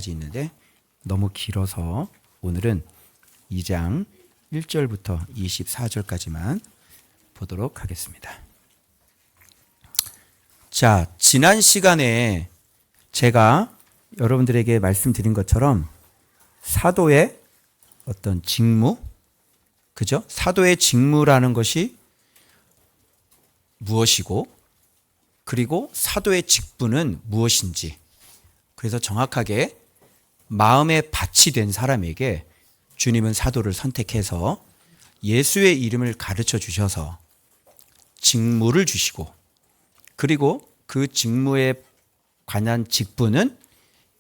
4절까지 있는데 너무 길어서 오늘은 2장 1절부터 24절까지만 보도록 하겠습니다. 자, 지난 시간에 제가 여러분들에게 말씀드린 것처럼 사도의 어떤 직무, 그죠? 사도의 직무라는 것이 무엇이고, 그리고 사도의 직분은 무엇인지, 그래서 정확하게 마음에 밭이 된 사람에게 주님은 사도를 선택해서 예수의 이름을 가르쳐 주셔서 직무를 주시고, 그리고 그 직무에 관한 직분은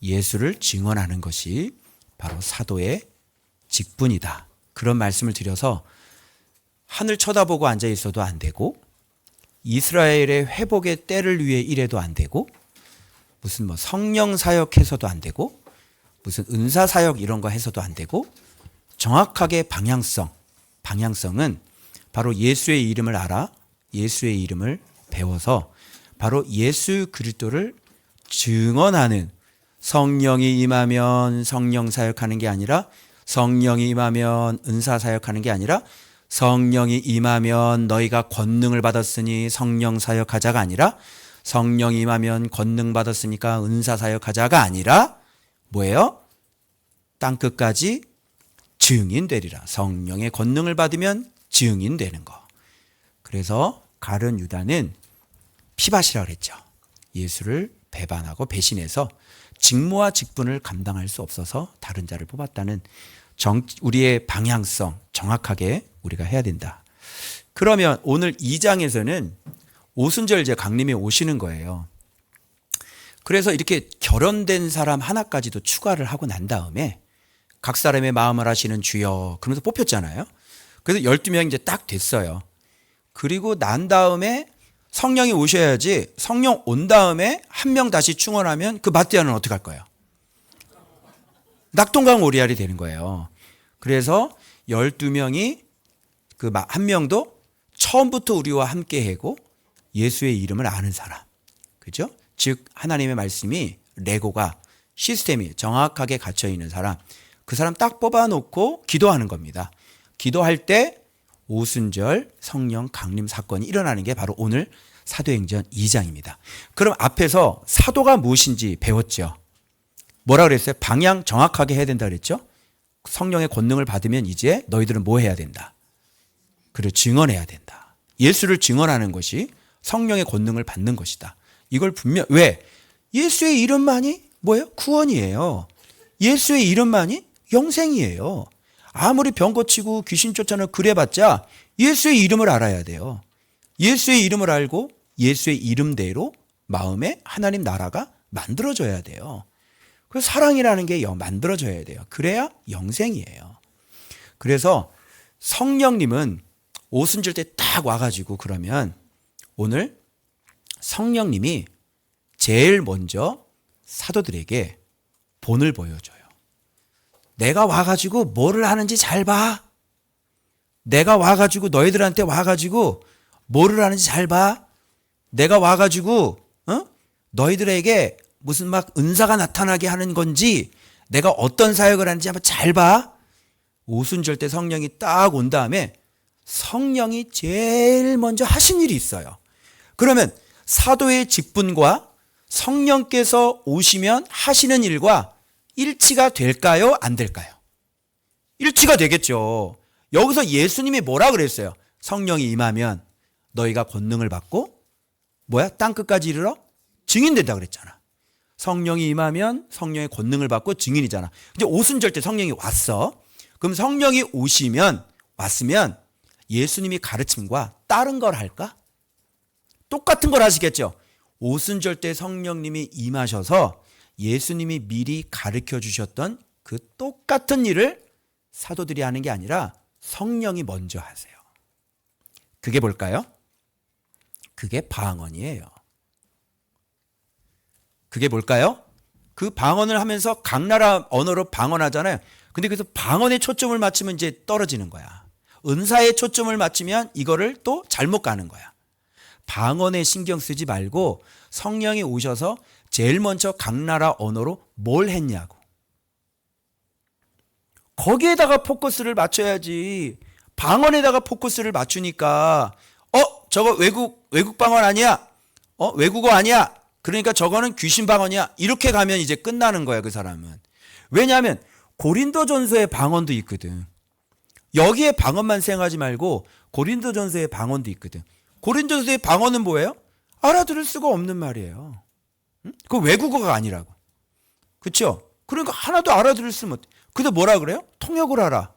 예수를 증언하는 것이 바로 사도의 직분이다. 그런 말씀을 드려서 하늘 쳐다보고 앉아 있어도 안 되고, 이스라엘의 회복의 때를 위해 일해도 안 되고, 무슨 성령 사역해서도 안 되고, 무슨 은사 사역 이런 거 해서도 안 되고, 정확하게 방향성은 바로 예수의 이름을 알아, 예수의 이름을 배워서 바로 예수 그리스도를 증언하는, 성령이 임하면 성령 사역하는 게 아니라, 성령이 임하면 은사 사역하는 게 아니라, 성령이 임하면 너희가 권능을 받았으니 성령 사역하자가 아니라, 성령이 임하면 권능 받았으니까 은사 사역하자가 아니라 뭐예요? 땅끝까지 증인되리라. 성령의 권능을 받으면 증인되는 거. 그래서 가룟 유다는 피밭이라고 그랬죠. 예수를 배반하고 배신해서 직무와 직분을 감당할 수 없어서 다른 자를 뽑았다는 우리의 방향성 정확하게 우리가 해야 된다. 그러면 오늘 2장에서는 오순절 이제 강림에 오시는 거예요. 그래서 이렇게 결혼된 사람 하나까지도 추가를 하고 난 다음에 각 사람의 마음을 아시는 주여 그러면서 뽑혔잖아요. 그래서 12명이 이제 딱 됐어요. 그리고 난 다음에 성령이 오셔야지, 성령 온 다음에 한 명 다시 충원하면 그 마띠아는 어떻게 할 거예요? 낙동강 오리알이 되는 거예요. 그래서 12명이 그 한 명도 처음부터 우리와 함께 하고 예수의 이름을 아는 사람. 그죠? 즉 하나님의 말씀이 레고가 시스템이 정확하게 갇혀 있는 사람. 그 사람 딱 뽑아 놓고 기도하는 겁니다. 기도할 때 오순절 성령 강림 사건이 일어나는 게 바로 오늘 사도행전 2장입니다. 그럼 앞에서 사도가 무엇인지 배웠죠. 뭐라 그랬어요? 방향 정확하게 해야 된다 그랬죠. 성령의 권능을 받으면 이제 너희들은 뭐 해야 된다? 그래, 증언해야 된다. 예수를 증언하는 것이 성령의 권능을 받는 것이다. 이걸 분명, 왜? 예수의 이름만이 뭐예요? 구원이에요. 예수의 이름만이 영생이에요. 아무리 병 고치고 귀신 쫓아내고 그래봤자 예수의 이름을 알아야 돼요. 예수의 이름을 알고 예수의 이름대로 마음에 하나님 나라가 만들어져야 돼요. 그래서 사랑이라는 게 만들어져야 돼요. 그래야 영생이에요. 그래서 성령님은 오순절 때 딱 와가지고 그러면 오늘 성령님이 제일 먼저 사도들에게 본을 보여줘요. 내가 와가지고 뭐를 하는지 잘 봐. 내가 와가지고 너희들한테 와가지고 뭐를 하는지 잘 봐. 내가 와가지고 너희들에게 무슨 막 은사가 나타나게 하는 건지, 내가 어떤 사역을 하는지 한번 잘 봐. 오순절 때 성령이 딱 온 다음에 성령이 제일 먼저 하신 일이 있어요. 그러면 사도의 직분과 성령께서 오시면 하시는 일과 일치가 될까요? 안 될까요? 일치가 되겠죠. 여기서 예수님이 뭐라 그랬어요? 성령이 임하면 너희가 권능을 받고 땅끝까지 이르러 증인된다 그랬잖아. 성령이 임하면 성령의 권능을 받고 증인이잖아. 이제 오순절 때 성령이 왔어. 그럼 성령이 왔으면 예수님이 가르침과 다른 걸 할까? 똑같은 걸 하시겠죠. 오순절 때 성령님이 임하셔서 예수님이 미리 가르쳐 주셨던 그 똑같은 일을 사도들이 하는 게 아니라 성령이 먼저 하세요. 그게 뭘까요? 그게 방언이에요. 그게 뭘까요? 그 방언을 하면서 각 나라 언어로 방언하잖아요. 근데 그래서 방언에 초점을 맞추면 이제 떨어지는 거야. 은사에 초점을 맞추면 이거를 또 잘못 가는 거야. 방언에 신경 쓰지 말고 성령이 오셔서 제일 먼저 각 나라 언어로 뭘 했냐고. 거기에다가 포커스를 맞춰야지. 방언에다가 포커스를 맞추니까 저거 외국 방언 아니야? 외국어 아니야? 그러니까 저거는 귀신 방언이야. 이렇게 가면 이제 끝나는 거야, 그 사람은. 왜냐하면 고린도전서에 방언도 있거든. 여기에 방언만 생각하지 말고 고린도전서에 방언도 있거든. 고린도전서의 방언은 뭐예요? 알아들을 수가 없는 말이에요. 그 외국어가 아니라고. 그렇죠? 그러니까 하나도 알아들을 수 없. 근데 뭐라 그래요? 통역을 하라.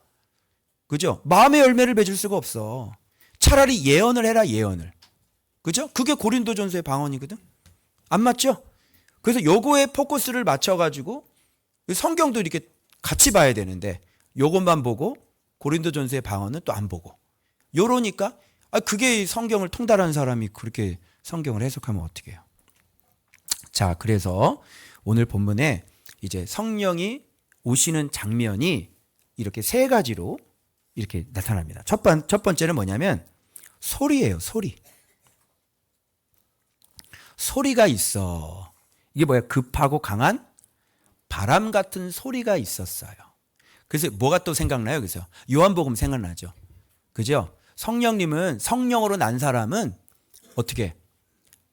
그죠? 마음의 열매를 맺을 수가 없어. 차라리 예언을 해라, 예언을. 그죠? 그게 고린도전서의 방언이거든. 안 맞죠? 그래서 요거에 포커스를 맞춰가지고 성경도 이렇게 같이 봐야 되는데 요것만 보고 고린도전서의 방언은 또 안 보고. 요러니까 그게 성경을 통달한 사람이 그렇게 성경을 해석하면 어떻게 해요? 자, 그래서 오늘 본문에 이제 성령이 오시는 장면이 이렇게 세 가지로 이렇게 나타납니다. 첫 번째는 뭐냐면 소리예요, 소리. 소리가 있어. 이게 뭐야? 급하고 강한 바람 같은 소리가 있었어요. 그래서 뭐가 또 생각나요? 그래서 요한복음 생각나죠. 그죠? 성령님은, 성령으로 난 사람은 어떻게?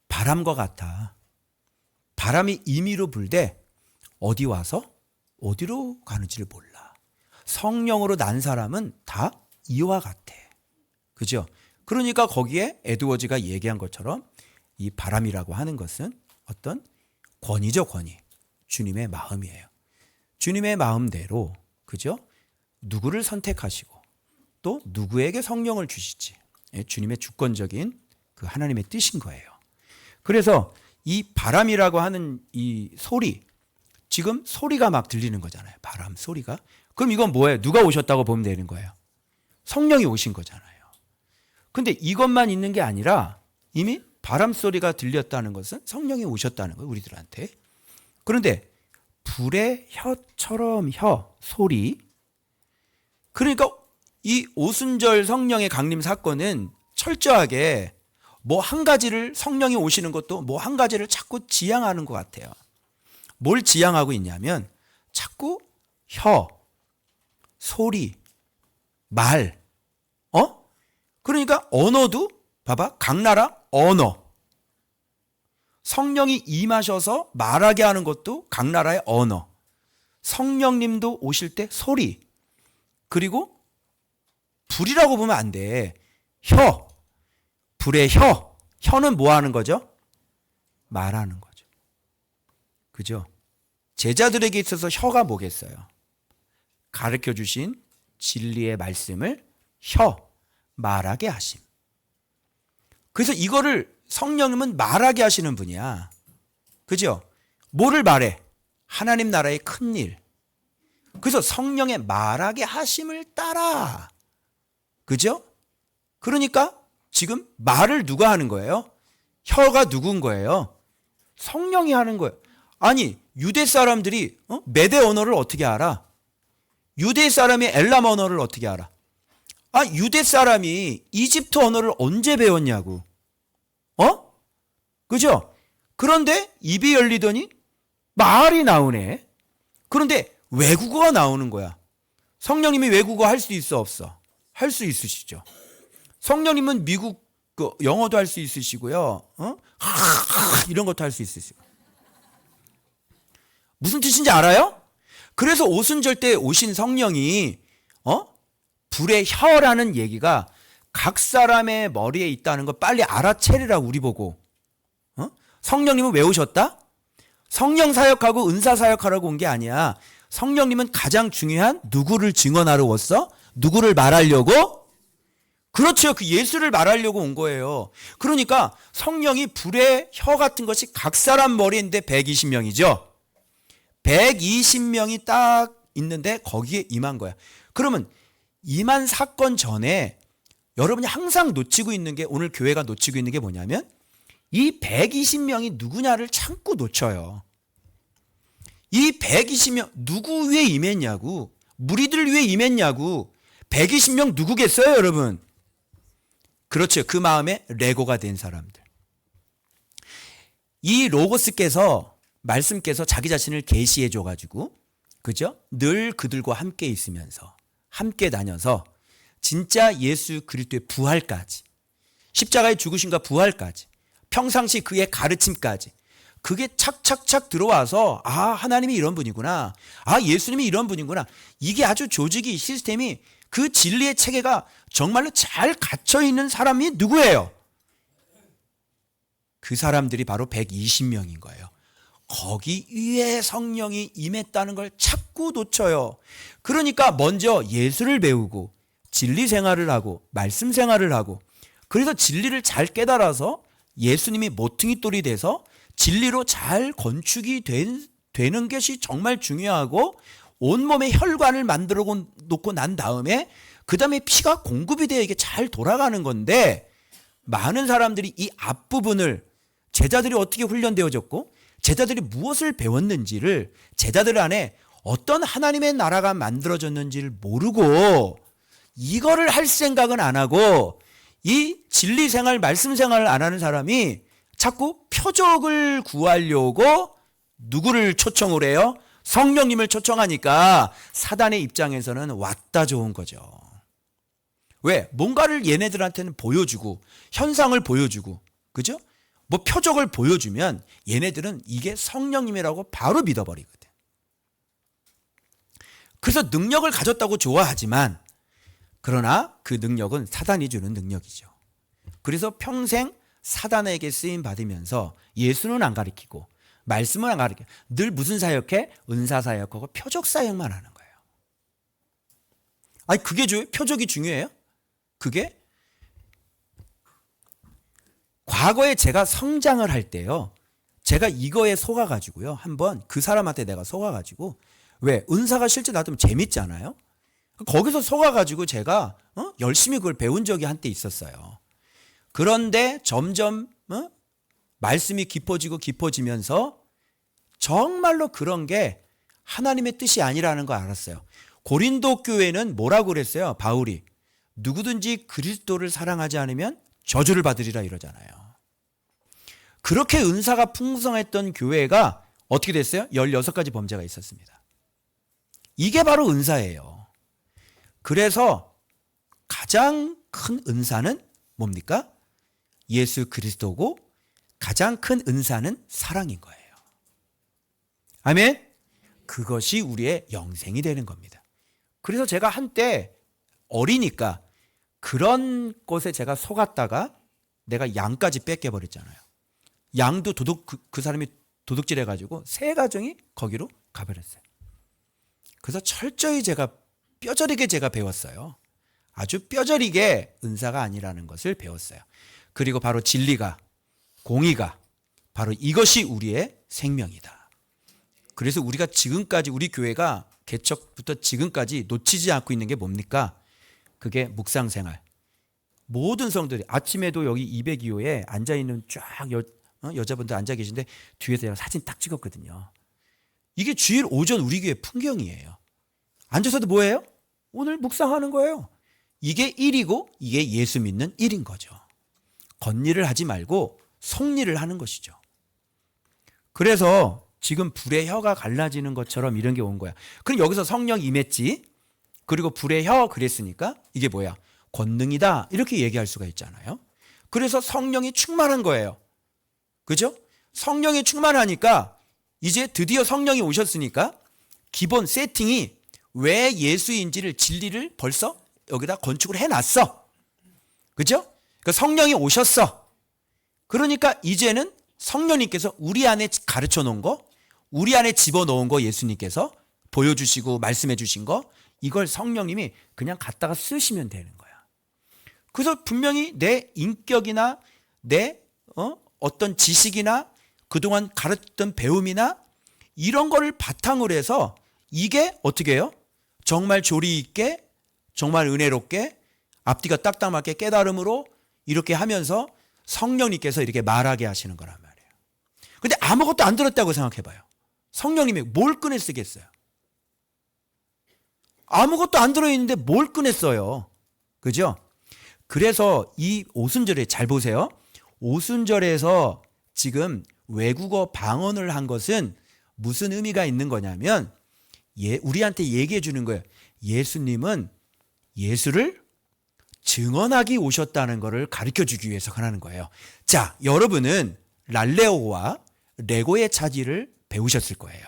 바람과 같아. 바람이 임의로 불되 어디 와서 어디로 가는지를 몰라. 성령으로 난 사람은 다 이와 같아. 그죠? 그러니까 거기에 에드워즈가 얘기한 것처럼 이 바람이라고 하는 것은 어떤 권위죠, 권위. 주님의 마음이에요. 주님의 마음대로, 그죠? 누구를 선택하시고 또 누구에게 성령을 주시지. 주님의 주권적인 그 하나님의 뜻인 거예요. 그래서 이 바람이라고 하는 이 소리, 지금 소리가 막 들리는 거잖아요. 바람 소리가. 그럼 이건 뭐예요? 누가 오셨다고 보면 되는 거예요? 성령이 오신 거잖아요. 근데 이것만 있는 게 아니라 이미 바람 소리가 들렸다는 것은 성령이 오셨다는 거예요, 우리들한테. 그런데 불의 혀처럼 혀, 소리. 그러니까 이 오순절 성령의 강림 사건은 철저하게 뭐 한 가지를, 성령이 오시는 것도 뭐 한 가지를 자꾸 지향하는 것 같아요. 뭘 지향하고 있냐면 자꾸 혀, 소리, 말. 그러니까 언어도 봐봐. 각 나라 언어. 성령이 임하셔서 말하게 하는 것도 각 나라의 언어. 성령님도 오실 때 소리. 그리고 불이라고 보면 안 돼. 혀. 불의 혀. 혀는 뭐 하는 거죠? 말하는 거죠. 그죠? 제자들에게 있어서 혀가 뭐겠어요? 가르쳐 주신 진리의 말씀을 혀, 말하게 하심. 그래서 이거를 성령님은 말하게 하시는 분이야. 그죠? 뭐를 말해? 하나님 나라의 큰 일. 그래서 성령의 말하게 하심을 따라. 그죠? 그러니까 지금 말을 누가 하는 거예요? 혀가 누군 거예요? 성령이 하는 거예요. 아니, 유대 사람들이 메대 언어를 어떻게 알아? 유대 사람이 엘람 언어를 어떻게 알아? 유대 사람이 이집트 언어를 언제 배웠냐고. 그죠? 그런데 입이 열리더니 말이 나오네. 그런데 외국어가 나오는 거야. 성령님이 외국어 할 수 있어, 없어? 할 수 있으시죠. 성령님은 미국 영어도 할 수 있으시고요. 이런 것도 할 수 있으시고. 무슨 뜻인지 알아요? 그래서 오순절 때 오신 성령이 불의 혀라는 얘기가 각 사람의 머리에 있다는 거 빨리 알아채리라고 우리 보고. 성령님은 왜 오셨다? 성령 사역하고 은사 사역하라고 온 게 아니야. 성령님은 가장 중요한 누구를 증언하러 왔어? 누구를 말하려고? 그렇죠. 그 예수를 말하려고 온 거예요. 그러니까 성령이 불의 혀 같은 것이 각 사람 머리인데 120명이죠. 120명이 딱 있는데 거기에 임한 거야. 그러면 임한 사건 전에 여러분이 항상 놓치고 있는 게, 오늘 교회가 놓치고 있는 게 뭐냐면 이 120명이 누구냐를 참고 놓쳐요. 이 120명 누구 위에 임했냐고, 무리들 위에 임했냐고. 120명 누구겠어요, 여러분? 그렇죠. 그 마음에 레고가 된 사람들. 이 로고스께서, 말씀께서 자기 자신을 계시해 줘가지고 그죠? 늘 그들과 함께 있으면서 함께 다녀서 진짜 예수 그리스도의 부활까지, 십자가의 죽으심과 부활까지, 평상시 그의 가르침까지, 그게 착착착 들어와서 하나님이 이런 분이구나, 예수님이 이런 분이구나, 이게 아주 조직이, 시스템이, 그 진리의 체계가 정말로 잘 갇혀있는 사람이 누구예요? 그 사람들이 바로 120명인 거예요. 거기 위에 성령이 임했다는 걸 자꾸 놓쳐요. 그러니까 먼저 예수를 배우고 진리 생활을 하고 말씀 생활을 하고, 그래서 진리를 잘 깨달아서 예수님이 모퉁이돌이 돼서 진리로 잘 건축이 되는 것이 정말 중요하고, 온몸에 혈관을 만들어 놓고 난 다음에 그 다음에 피가 공급이 되어 이게 잘 돌아가는 건데, 많은 사람들이 이 앞부분을, 제자들이 어떻게 훈련되어졌고 제자들이 무엇을 배웠는지를, 제자들 안에 어떤 하나님의 나라가 만들어졌는지를 모르고 이거를 할 생각은 안 하고, 이 진리 생활, 말씀 생활을 안 하는 사람이 자꾸 표적을 구하려고 누구를 초청을 해요? 성령님을 초청하니까 사단의 입장에서는 왔다 좋은 거죠. 왜? 뭔가를 얘네들한테는 보여주고 현상을 보여주고, 그죠? 뭐 표적을 보여주면 얘네들은 이게 성령님이라고 바로 믿어버리거든. 그래서 능력을 가졌다고 좋아하지만, 그러나 그 능력은 사단이 주는 능력이죠. 그래서 평생 사단에게 쓰임 받으면서 예수는 안 가르치고 말씀은 안 가르치고 늘 무슨 사역해? 은사 사역하고 표적 사역만 하는 거예요. 아니 그게 표적이 중요해요? 그게? 과거에 제가 성장을 할 때요, 제가 이거에 속아가지고요, 한번 그 사람한테 내가 속아가지고, 왜? 은사가 실제 놔두면 재밌잖아요? 거기서 속아가지고 제가 열심히 그걸 배운 적이 한때 있었어요. 그런데 점점 말씀이 깊어지면서 정말로 그런 게 하나님의 뜻이 아니라는 걸 알았어요. 고린도 교회는 뭐라고 그랬어요? 바울이 누구든지 그리스도를 사랑하지 않으면 저주를 받으리라 이러잖아요. 그렇게 은사가 풍성했던 교회가 어떻게 됐어요? 16가지 범죄가 있었습니다. 이게 바로 은사예요. 그래서 가장 큰 은사는 뭡니까? 예수 그리스도고, 가장 큰 은사는 사랑인 거예요. 아멘? 그것이 우리의 영생이 되는 겁니다. 그래서 제가 한때 어리니까 그런 것에 제가 속았다가 내가 양까지 뺏겨버렸잖아요. 양도 그 사람이 도둑질 해가지고 세 가정이 거기로 가버렸어요. 그래서 철저히 제가 뼈저리게 제가 배웠어요. 아주 뼈저리게 은사가 아니라는 것을 배웠어요. 그리고 바로 진리가, 공의가, 바로 이것이 우리의 생명이다. 그래서 우리가 지금까지, 우리 교회가 개척부터 지금까지 놓치지 않고 있는 게 뭡니까? 그게 묵상생활. 모든 성들이 아침에도 여기 202호에 앉아있는 쫙 여자분들 앉아 계신데 뒤에서 제가 사진 딱 찍었거든요. 이게 주일 오전 우리 교회 풍경이에요. 앉아서도 뭐예요? 오늘 묵상하는 거예요. 이게 일이고 이게 예수 믿는 일인 거죠. 겉일을 하지 말고 속일을 하는 것이죠. 그래서 지금 불의 혀가 갈라지는 것처럼 이런 게 온 거야. 그럼 여기서 성령 임했지, 그리고 불의 혀 그랬으니까 이게 뭐야? 권능이다, 이렇게 얘기할 수가 있잖아요. 그래서 성령이 충만한 거예요. 그죠? 성령이 충만하니까 이제 드디어 성령이 오셨으니까 기본 세팅이 왜 예수인지를, 진리를 벌써 여기다 건축을 해놨어. 그죠? 그러니까 성령이 오셨어. 그러니까 이제는 성령님께서 우리 안에 가르쳐 놓은 거, 우리 안에 집어넣은 거, 예수님께서 보여주시고 말씀해 주신 거, 이걸 성령님이 그냥 갖다가 쓰시면 되는 거야. 그래서 분명히 내 인격이나 내 어떤 지식이나 그동안 가르쳤던 배움이나 이런 거를 바탕으로 해서 이게 어떻게 해요? 정말 조리 있게, 정말 은혜롭게, 앞뒤가 딱딱 맞게 깨달음으로 이렇게 하면서 성령님께서 이렇게 말하게 하시는 거란 말이에요. 근데 아무것도 안 들었다고 생각해봐요. 성령님이 뭘 꺼내 쓰겠어요? 아무것도 안 들어있는데 뭘 꺼내 써요? 그죠? 그래서 이 오순절에 잘 보세요. 오순절에서 지금 외국어 방언을 한 것은 무슨 의미가 있는 거냐면, 우리한테 얘기해 주는 거예요. 예수님은 예수를 증언하기 오셨다는 것을 가르쳐 주기 위해서 하는 거예요. 자, 여러분은 랄레오와 레고의 차지를 배우셨을 거예요.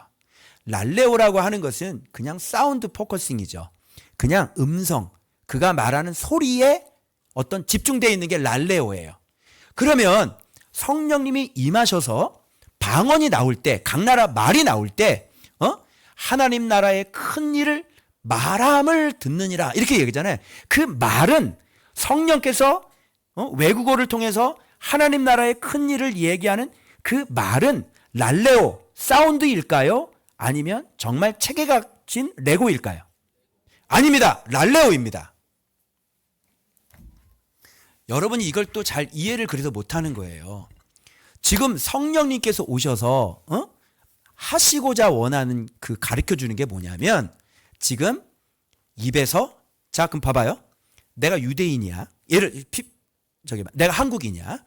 랄레오라고 하는 것은 그냥 사운드 포커싱이죠. 그냥 음성, 그가 말하는 소리에 어떤 집중되어 있는 게 랄레오예요. 그러면 성령님이 임하셔서 방언이 나올 때, 각 나라 말이 나올 때 하나님 나라의 큰 일을 말함을 듣느니라 이렇게 얘기잖아요. 그 말은 성령께서 외국어를 통해서 하나님 나라의 큰 일을 얘기하는 그 말은 랄레오, 사운드일까요? 아니면 정말 체계가 진 레고일까요? 아닙니다. 랄레오입니다. 여러분이 이걸 또 잘 이해를 그래서 못하는 거예요. 지금 성령님께서 오셔서 하시고자 원하는 그 가르쳐 주는 게 뭐냐면 지금 입에서 자 그럼 봐봐요. 내가 유대인이야. 내가 한국인이야.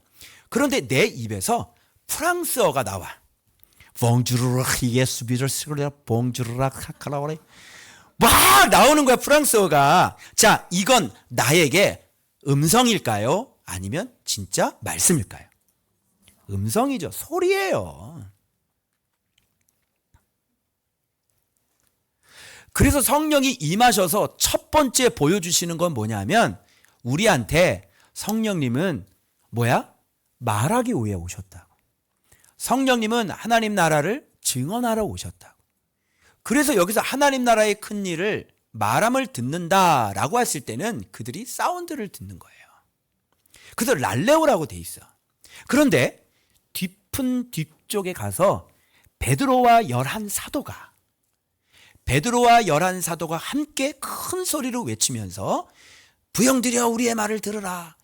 그런데 내 입에서 프랑스어가 나와. 봉주르라 예수비를 쓰라 봉주르라 카라오레 막 나오는 거야 프랑스어가. 자 이건 나에게 음성일까요? 아니면 진짜 말씀일까요? 음성이죠. 소리예요. 그래서 성령이 임하셔서 첫 번째 보여주시는 건 뭐냐면 우리한테 성령님은 말하기 위해 오셨다고. 성령님은 하나님 나라를 증언하러 오셨다고. 그래서 여기서 하나님 나라의 큰 일을 말함을 듣는다라고 했을 때는 그들이 사운드를 듣는 거예요. 그래서 랄레오라고 돼 있어. 그런데 깊은 뒤쪽에 가서 베드로와 11사도가 함께 큰 소리로 외치면서 부형들여 우리의 말을 들으라.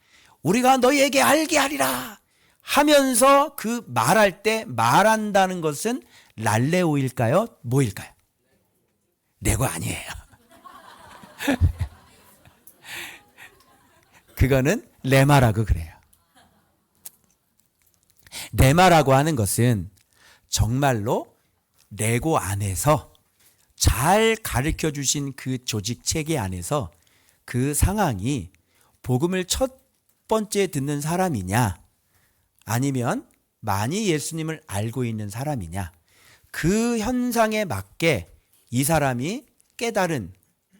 우리가 너희에게 알게 하리라. 하면서 그 말할 때 말한다는 것은 랄레오일까요? 뭐일까요? 레고 아니에요. 그거는 레마라고 그래요. 레마라고 하는 것은 정말로 레고 안에서 잘 가르쳐 주신 그 조직 체계 안에서 그 상황이 복음을 첫 번째 듣는 사람이냐 아니면 많이 예수님을 알고 있는 사람이냐 그 현상에 맞게 이 사람이 깨달은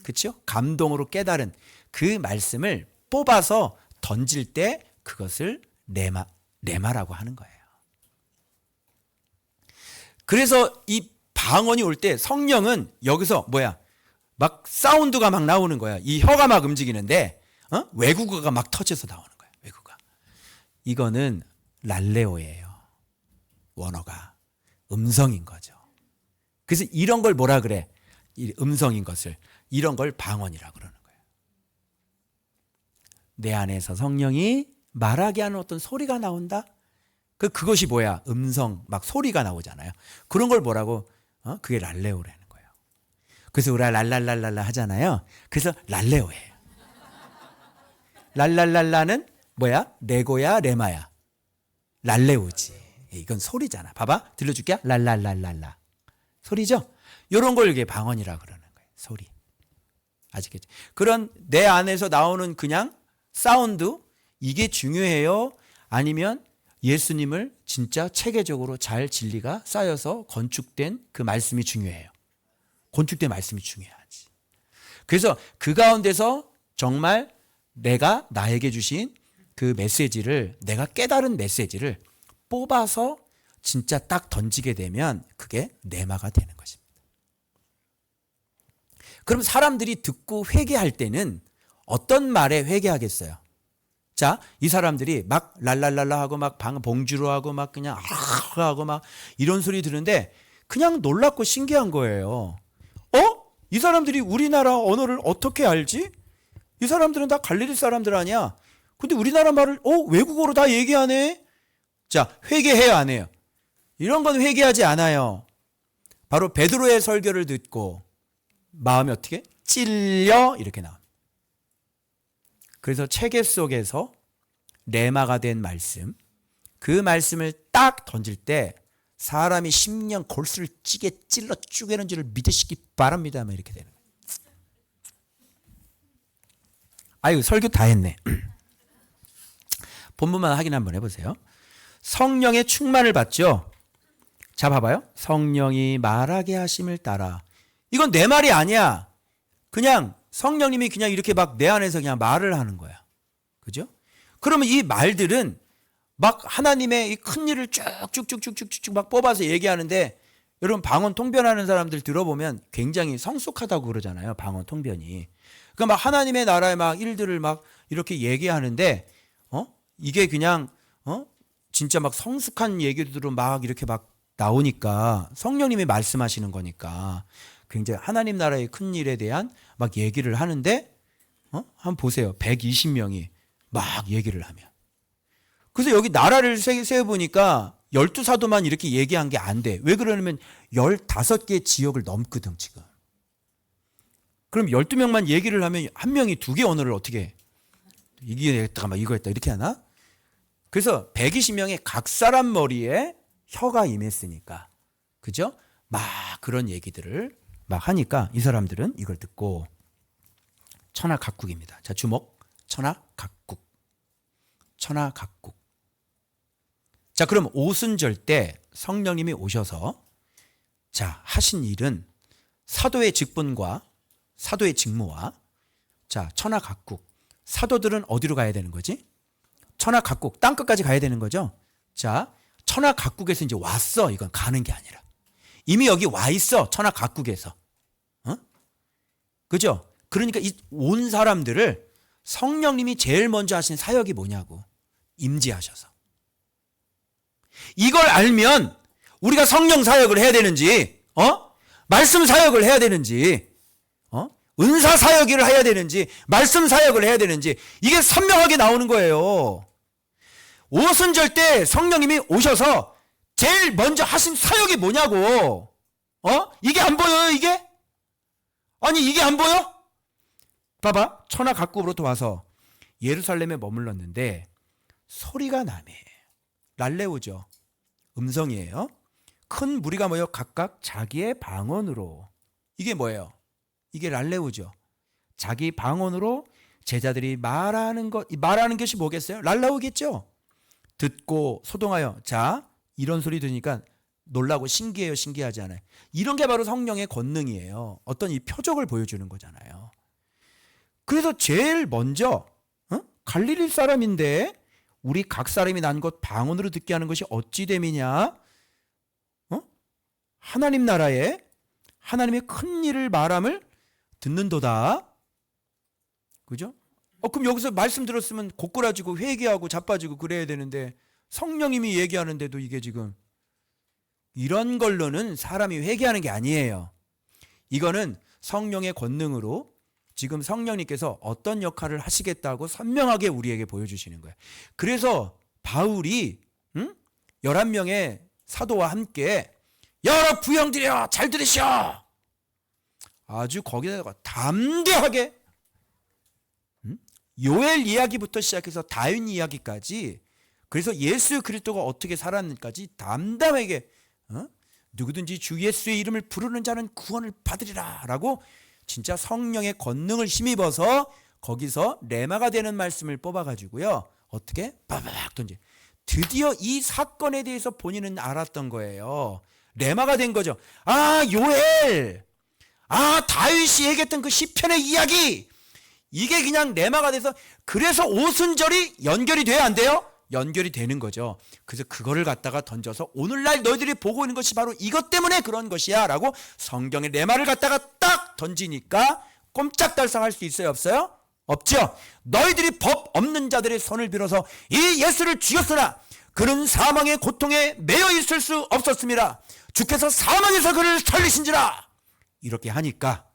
그렇죠? 감동으로 깨달은 그 말씀을 뽑아서 던질 때 그것을 레마라고 하는 거예요. 그래서 이 방언이 올 때 성령은 여기서 막 사운드가 막 나오는 거야. 이 혀가 막 움직이는데 외국어가 막 터져서 나오는 거야. 외국어. 이거는 랄레오예요. 원어가 음성인 거죠. 그래서 이런 걸 뭐라 그래? 이 음성인 것을 이런 걸 방언이라 그러는 거예요. 내 안에서 성령이 말하게 하는 어떤 소리가 나온다. 그것이 뭐야? 음성 막 소리가 나오잖아요. 그런 걸 뭐라고? 그게 랄레오라는 거예요. 그래서 우리가 랄랄랄랄라 하잖아요. 그래서 랄레오예요. 랄랄랄라는 뭐야? 레고야 레마야? 랄레오지. 이건 소리잖아. 봐봐. 들려줄게. 랄랄랄랄라. 소리죠? 이런 걸 이게 방언이라 그러는 거예요. 소리. 아시겠죠? 그런 내 안에서 나오는 그냥 사운드 이게 중요해요? 아니면 예수님을 진짜 체계적으로 잘 진리가 쌓여서 건축된 그 말씀이 중요해요. 건축된 말씀이 중요하지. 그래서 그 가운데서 정말 내가 나에게 주신 그 메시지를 내가 깨달은 메시지를 뽑아서 진짜 딱 던지게 되면 그게 레마가 되는 것입니다. 그럼 사람들이 듣고 회개할 때는 어떤 말에 회개하겠어요? 자, 이 사람들이 막 랄랄랄라 하고 막 봉주로 하고 막 그냥 하고 막 이런 소리 들은데 그냥 놀랍고 신기한 거예요. 이 사람들이 우리나라 언어를 어떻게 알지? 이 사람들은 다 갈릴리 사람들 아니야? 근데 우리나라 말을 외국어로 다 얘기하네? 자, 회개해요 안 해요? 이런 건 회개하지 않아요. 바로 베드로의 설교를 듣고 마음이 어떻게? 찔려 이렇게 나옵니다. 그래서 체계 속에서 레마가 된 말씀, 그 말씀을 딱 던질 때 사람이 10년 골수를 찌게 찔러 쪼개는 줄을 믿으시기 바랍니다. 막 이렇게 되는 거예요. 아이고 설교 다 했네. 본문만 확인 한번 해보세요. 성령의 충만을 받죠. 자 봐봐요. 성령이 말하게 하심을 따라. 이건 내 말이 아니야. 그냥 성령님이 그냥 이렇게 막 내 안에서 그냥 말을 하는 거야. 그죠? 그러면 이 말들은 막 하나님의 이 큰 일을 쭉쭉쭉쭉쭉쭉 막 뽑아서 얘기하는데, 여러분 방언 통변하는 사람들 들어보면 굉장히 성숙하다고 그러잖아요. 방언 통변이. 그러니까 막 하나님의 나라의 막 일들을 막 이렇게 얘기하는데, 이게 그냥 진짜 막 성숙한 얘기들로 막 이렇게 막 나오니까 성령님이 말씀하시는 거니까 굉장히 하나님 나라의 큰 일에 대한 막 얘기를 하는데, 한번 보세요. 120명이 막 얘기를 하면. 그래서 여기 나라를 세어보니까 12사도만 이렇게 얘기한 게 안 돼. 왜 그러냐면 15개 지역을 넘거든 지금. 그럼 12명만 얘기를 하면 한 명이 2개 언어를 어떻게 해? 이게 했다가 막 이거 했다 이렇게 하나? 그래서 120명의 각 사람 머리에 혀가 임했으니까, 그죠? 막 그런 얘기들을 막 하니까 이 사람들은 이걸 듣고 천하각국입니다. 자 주목. 천하각국. 천하각국. 자 그럼 오순절 때 성령님이 오셔서 자 하신 일은 사도의 직분과 사도의 직무와 자 천하각국. 사도들은 어디로 가야 되는 거지? 천하각국 땅끝까지 가야 되는 거죠. 자 천하각국에서 이제 왔어. 이건 가는 게 아니라 이미 여기 와 있어. 천하각국에서. 그죠? 그러니까 이 온 사람들을 성령님이 제일 먼저 하신 사역이 뭐냐고. 임재하셔서. 이걸 알면 우리가 성령 사역을 해야 되는지, 말씀 사역을 해야 되는지, 은사 사역을 해야 되는지, 말씀 사역을 해야 되는지, 이게 선명하게 나오는 거예요. 오순절 때 성령님이 오셔서 제일 먼저 하신 사역이 뭐냐고. 이게 안 보여요, 이게? 아니, 이게 안 보여? 봐봐. 천하각국으로부터 와서 예루살렘에 머물렀는데 소리가 나매. 랄레오죠. 음성이에요. 큰 무리가 모여 각각 자기의 방언으로. 이게 뭐예요? 이게 랄레오죠. 자기 방언으로 제자들이 말하는 것이 뭐겠어요? 랄라오겠죠. 듣고 소동하여. 자, 이런 소리 들으니까 놀라고 신기해요, 신기하지 않아요? 이런 게 바로 성령의 권능이에요. 어떤 이 표적을 보여주는 거잖아요. 그래서 제일 먼저 갈릴리 사람인데 우리 각 사람이 난 것 방언으로 듣게 하는 것이 어찌 됨이냐? 하나님 나라에 하나님의 큰 일을 말함을 듣는도다. 그죠? 그럼 여기서 말씀 들었으면 고꾸라지고 회개하고 자빠지고 그래야 되는데 성령님이 얘기하는데도 이게 지금 이런 걸로는 사람이 회개하는 게 아니에요. 이거는 성령의 권능으로 지금 성령님께서 어떤 역할을 하시겠다고 선명하게 우리에게 보여주시는 거예요. 그래서 바울이 11명의 사도와 함께 여러 부형들이여 잘 들으시오. 아주 거기다가 담대하게 요엘 이야기부터 시작해서 다윈 이야기까지, 그래서 예수 그리스도가 어떻게 살았는지까지 담담하게 누구든지 주 예수의 이름을 부르는 자는 구원을 받으리라 라고 진짜 성령의 권능을 힘입어서 거기서 레마가 되는 말씀을 뽑아가지고요. 어떻게? 빠바박 던지. 드디어 이 사건에 대해서 본인은 알았던 거예요. 레마가 된 거죠. 아, 요엘. 아, 다윗이 얘기했던 그 시편의 이야기. 이게 그냥 레마가 돼서, 그래서 오순절이 연결이 돼야 안 돼요? 연결이 되는 거죠. 그래서 그거를 갖다가 던져서 오늘날 너희들이 보고 있는 것이 바로 이것 때문에 그런 것이야 라고 성경의 레마를 갖다가 딱 던지니까 꼼짝달싹할 수 있어요, 없어요? 없죠. 너희들이 법 없는 자들의 손을 빌어서 이 예수를 죽였으나 그는 사망의 고통에 매여 있을 수 없었습니다. 주께서 사망에서 그를 살리신지라. 이렇게 하니까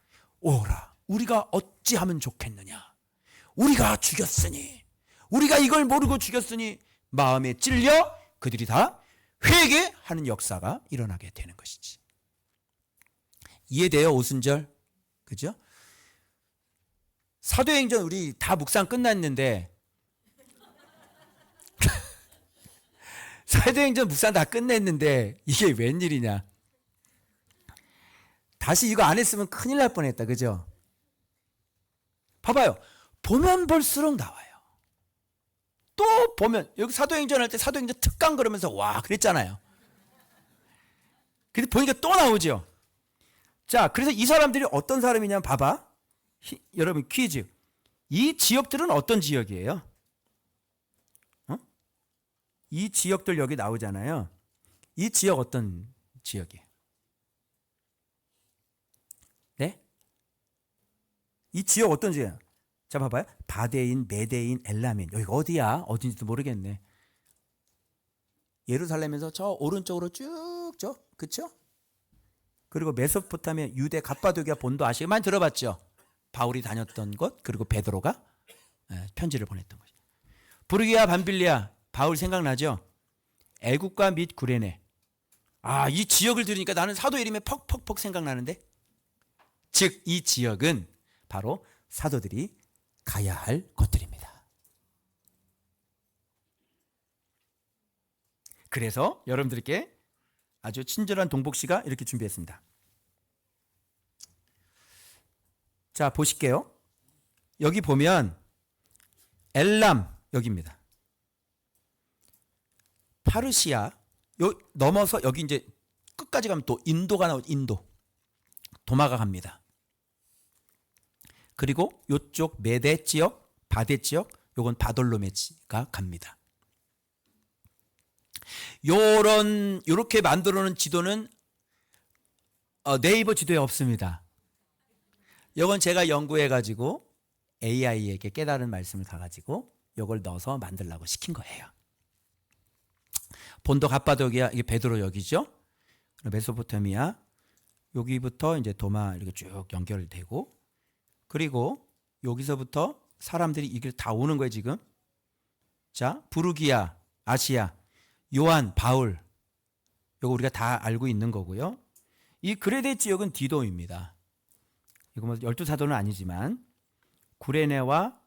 오라, 우리가 어찌하면 좋겠느냐. 우리가 죽였으니, 우리가 이걸 모르고 죽였으니 마음에 찔려 그들이 다 회개하는 역사가 일어나게 되는 것이지. 이해돼요? 오순절? 그죠? 사도행전 우리 다 묵상 끝났는데 사도행전 묵상 다 끝냈는데 이게 웬일이냐. 다시 이거 안 했으면 큰일 날 뻔했다. 그죠? 봐봐요. 보면 볼수록 나와요. 또 보면 여기 사도행전 할 때 사도행전 특강 그러면서 와 그랬잖아요. 근데 보니까 또 나오죠. 자, 그래서 이 사람들이 어떤 사람이냐면 봐봐. 여러분 퀴즈. 이 지역들은 어떤 지역이에요? 이 지역들 여기 나오잖아요. 이 지역 어떤 지역이에요? 네? 이 지역 어떤 지역이에요? 자, 봐봐요. 바데인, 메데인, 엘라민. 여기 어디야? 어딘지도 모르겠네. 예루살렘에서 저 오른쪽으로 쭉저 그쵸? 그리고 메소포타미아, 유대, 갑바도기아, 본도, 아시아 많이 들어봤죠? 바울이 다녔던 곳, 그리고 베드로가 편지를 보냈던 곳. 부르기아, 밤빌리아, 바울 생각나죠? 애국과 및 구레네. 아, 이 지역을 들으니까 나는 사도 이름이 퍽퍽퍽 생각나는데? 즉, 이 지역은 바로 사도들이 가야 할 곳들입니다. 그래서 여러분들께 아주 친절한 동복씨가 이렇게 준비했습니다. 자, 보실게요. 여기 보면 엘람 여기입니다. 파르시아 넘어서 여기 이제 끝까지 가면 또 인도가 나오죠. 인도. 도마가 갑니다. 그리고 요쪽 메데 지역, 바데 지역, 요건 바돌로메가 갑니다. 요렇게 만들어 놓은 지도는 네이버 지도에 없습니다. 요건 제가 연구해 가지고 AI에게 깨달은 말씀을 가가지고 요걸 넣어서 만들라고 시킨 거예요. 본도 갑바도기아 이게 베드로 여기죠. 메소포타미아 여기부터 이제 도마 이렇게 쭉 연결되고 그리고 여기서부터 사람들이 이 길 다 오는 거예요 지금. 자, 부르기아, 아시아, 요한, 바울 요거 우리가 다 알고 있는 거고요. 이 그레데 지역은 디도입니다. 이거 뭐 12사도는 아니지만 구레네와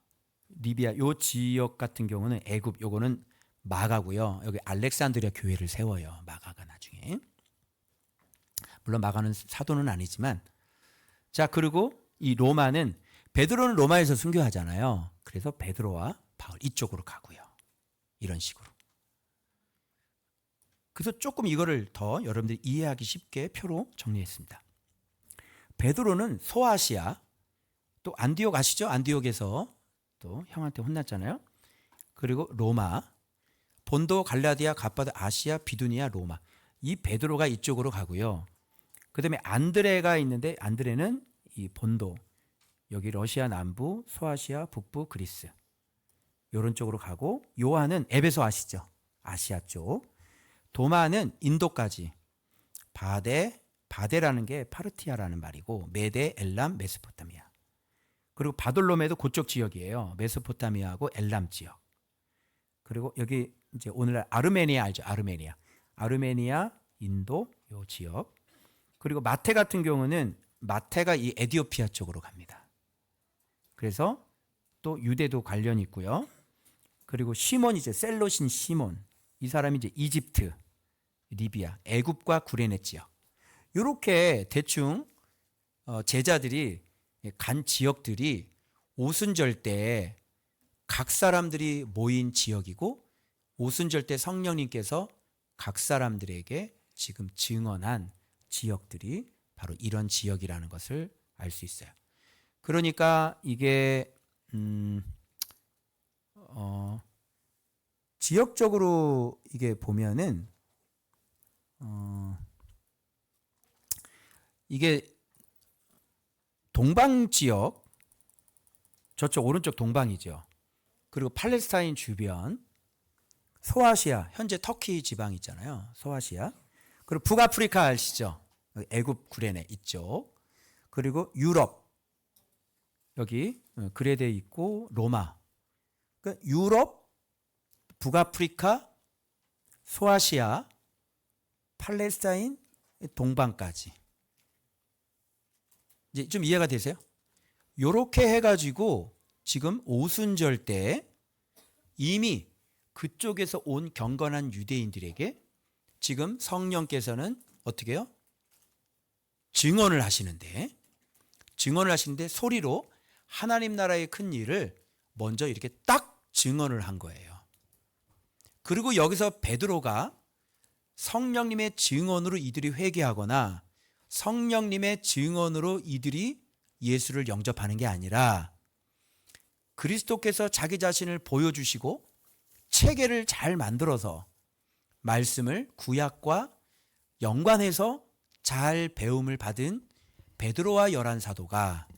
리비아 요 지역 같은 경우는 애굽 요거는 마가고요. 여기 알렉산드리아 교회를 세워요. 마가가 나중에. 물론 마가는 사도는 아니지만 자, 그리고 이 로마는 베드로는 로마에서 순교하잖아요. 그래서 베드로와 바울 이쪽으로 가고요. 이런 식으로. 그래서 조금 이거를 더 여러분들이 이해하기 쉽게 표로 정리했습니다. 베드로는 소아시아 또 안디옥 아시죠? 안디옥에서 또 형한테 혼났잖아요. 그리고 로마, 본도, 갈라디아, 갑바도, 아시아, 비두니아, 로마. 이 베드로가 이쪽으로 가고요. 그 다음에 안드레가 있는데 안드레는 이 본도, 여기 러시아 남부, 소아시아, 북부, 그리스 이런 쪽으로 가고 요한은 에베소 아시죠? 아시아 쪽. 도마는 인도까지. 바데라는 게 파르티아라는 말이고 메데, 엘람, 메소포타미아. 그리고 바돌로메도 그쪽 지역이에요. 메소포타미아하고 엘람 지역. 그리고 여기 이제 오늘날 아르메니아 알죠? 아르메니아, 인도 요 지역. 그리고 마태 같은 경우는 마태가 이 에디오피아 쪽으로 갑니다. 그래서 또 유대도 관련이 있고요. 그리고 시몬 이제 셀롯인 시몬. 이 사람이 이제 이집트, 리비아, 애굽과 구레네 지역. 요렇게 대충 제자들이 간 지역들이 오순절 때 각 사람들이 모인 지역이고 오순절 때 성령님께서 각 사람들에게 지금 증언한 지역들이 바로 이런 지역이라는 것을 알 수 있어요. 그러니까 이게 지역적으로 이게 보면은 이게 동방 지역 저쪽 오른쪽 동방이죠. 그리고 팔레스타인 주변 소아시아 현재 터키 지방 있잖아요. 소아시아. 그리고 북아프리카 아시죠? 애굽 구레네 이쪽. 그리고 유럽 여기 그레데 있고 로마. 그러니까 유럽, 북아프리카, 소아시아, 팔레스타인, 동방까지. 이제 좀 이해가 되세요? 요렇게 해가지고 지금 오순절 때 이미 그쪽에서 온 경건한 유대인들에게 지금 성령께서는 어떻게 해요? 증언을 하시는데 소리로 하나님 나라의 큰 일을 먼저 이렇게 딱 증언을 한 거예요. 그리고 여기서 베드로가 성령님의 증언으로 이들이 회개하거나 성령님의 증언으로 이들이 예수를 영접하는 게 아니라 그리스도께서 자기 자신을 보여주시고 체계를 잘 만들어서 말씀을 구약과 연관해서 잘 배움을 받은 베드로와 열한 사도가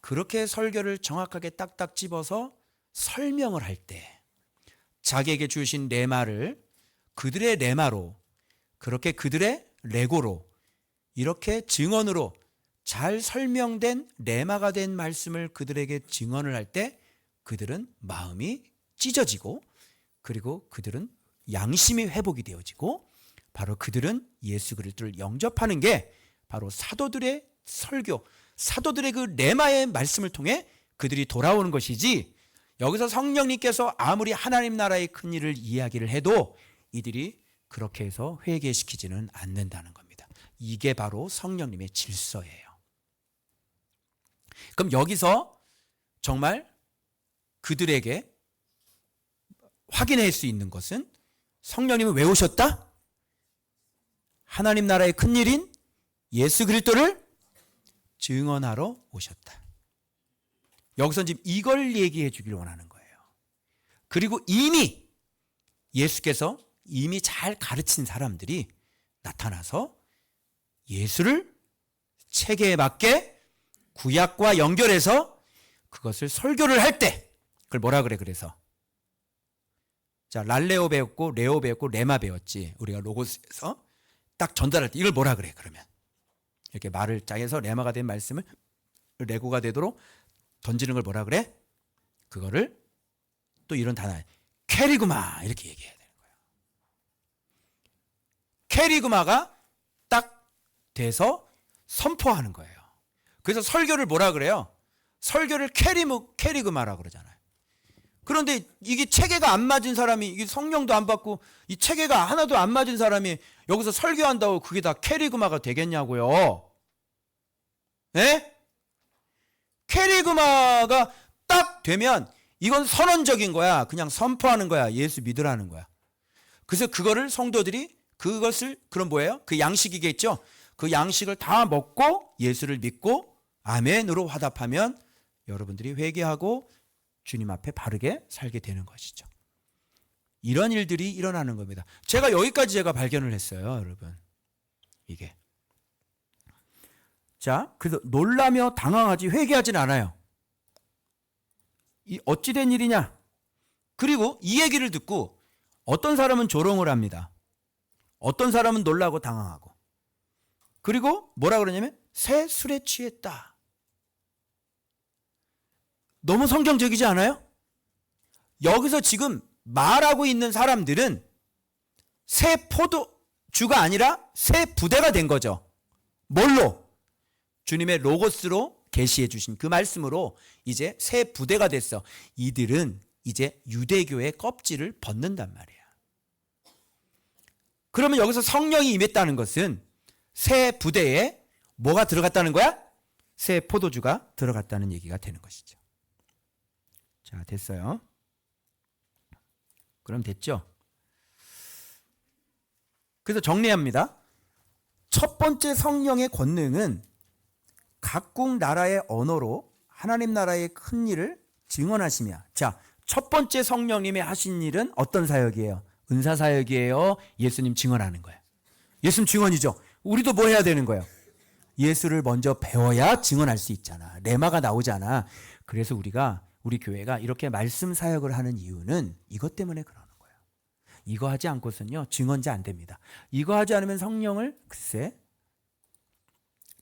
그렇게 설교를 정확하게 딱딱 집어서 설명을 할 때 자기에게 주신 레마를 그들의 레마로 그렇게 그들의 레고로 이렇게 증언으로 잘 설명된 레마가 된 말씀을 그들에게 증언을 할 때 그들은 마음이 찢어지고 그리고 그들은 양심이 회복이 되어지고 바로 그들은 예수 그리스도를 영접하는 게 바로 사도들의 설교, 사도들의 그 레마의 말씀을 통해 그들이 돌아오는 것이지 여기서 성령님께서 아무리 하나님 나라의 큰 일을 이야기를 해도 이들이 그렇게 해서 회개시키지는 않는다는 겁니다. 이게 바로 성령님의 질서예요. 그럼 여기서 정말 그들에게 확인할 수 있는 것은 성령님은 왜 오셨다? 하나님 나라의 큰 일인 예수 그리스도를 증언하러 오셨다. 여기서 지금 이걸 얘기해 주길 원하는 거예요. 그리고 이미 예수께서 이미 잘 가르친 사람들이 나타나서 예수를 체계에 맞게 구약과 연결해서 그것을 설교를 할 때 그걸 뭐라 그래 그래서 자 랄레오 배웠고 레오 배웠고 레마 배웠지 우리가 로고스에서 딱 전달할 때 이걸 뭐라 그래 그러면 이렇게 말을 짜해서 레마가 된 말씀을 레고가 되도록 던지는 걸 뭐라 그래? 그거를 또 이런 단어 캐리그마 이렇게 얘기해야 되는 거예요. 캐리그마가 딱 돼서 선포하는 거예요. 그래서 설교를 뭐라 그래요? 설교를 캐리그마라 그러잖아요. 그런데 이게 체계가 안 맞은 사람이 이게 성령도 안 받고 이 체계가 하나도 안 맞은 사람이 여기서 설교한다고 그게 다 캐리그마가 되겠냐고요. 예? 캐리그마가 딱 되면 이건 선언적인 거야. 그냥 선포하는 거야. 예수 믿으라는 거야. 그래서 그거를 성도들이 그것을 그런 뭐예요? 그 양식이겠죠. 그 양식을 다 먹고 예수를 믿고 아멘으로 화답하면 여러분들이 회개하고 주님 앞에 바르게 살게 되는 것이죠. 이런 일들이 일어나는 겁니다. 제가 여기까지 제가 발견을 했어요, 여러분. 이게. 자, 그래서 놀라며 당황하지 회개하진 않아요. 이 어찌된 일이냐? 그리고 이 얘기를 듣고 어떤 사람은 조롱을 합니다. 어떤 사람은 놀라고 당황하고. 그리고 뭐라 그러냐면 새 술에 취했다. 너무 성경적이지 않아요? 여기서 지금 말하고 있는 사람들은 새 포도주가 아니라 새 부대가 된 거죠. 뭘로? 주님의 로고스로 계시해 주신 그 말씀으로 이제 새 부대가 됐어. 이들은 이제 유대교의 껍질을 벗는단 말이야. 그러면 여기서 성령이 임했다는 것은 새 부대에 뭐가 들어갔다는 거야? 새 포도주가 들어갔다는 얘기가 되는 것이죠. 자, 됐어요. 그럼 됐죠? 그래서 정리합니다. 첫 번째 성령의 권능은 각국 나라의 언어로 하나님 나라의 큰 일을 증언하시며, 자, 첫 번째 성령님이 하신 일은 어떤 사역이에요? 은사 사역이에요? 예수님 증언하는 거예요. 예수님 증언이죠. 우리도 뭐 해야 되는 거예요? 예수를 먼저 배워야 증언할 수 있잖아. 레마가 나오잖아. 그래서 우리 교회가 이렇게 말씀 사역을 하는 이유는 이것 때문에 그러는 거예요. 이거 하지 않고선요, 증언자 안 됩니다. 이거 하지 않으면 성령을, 글쎄.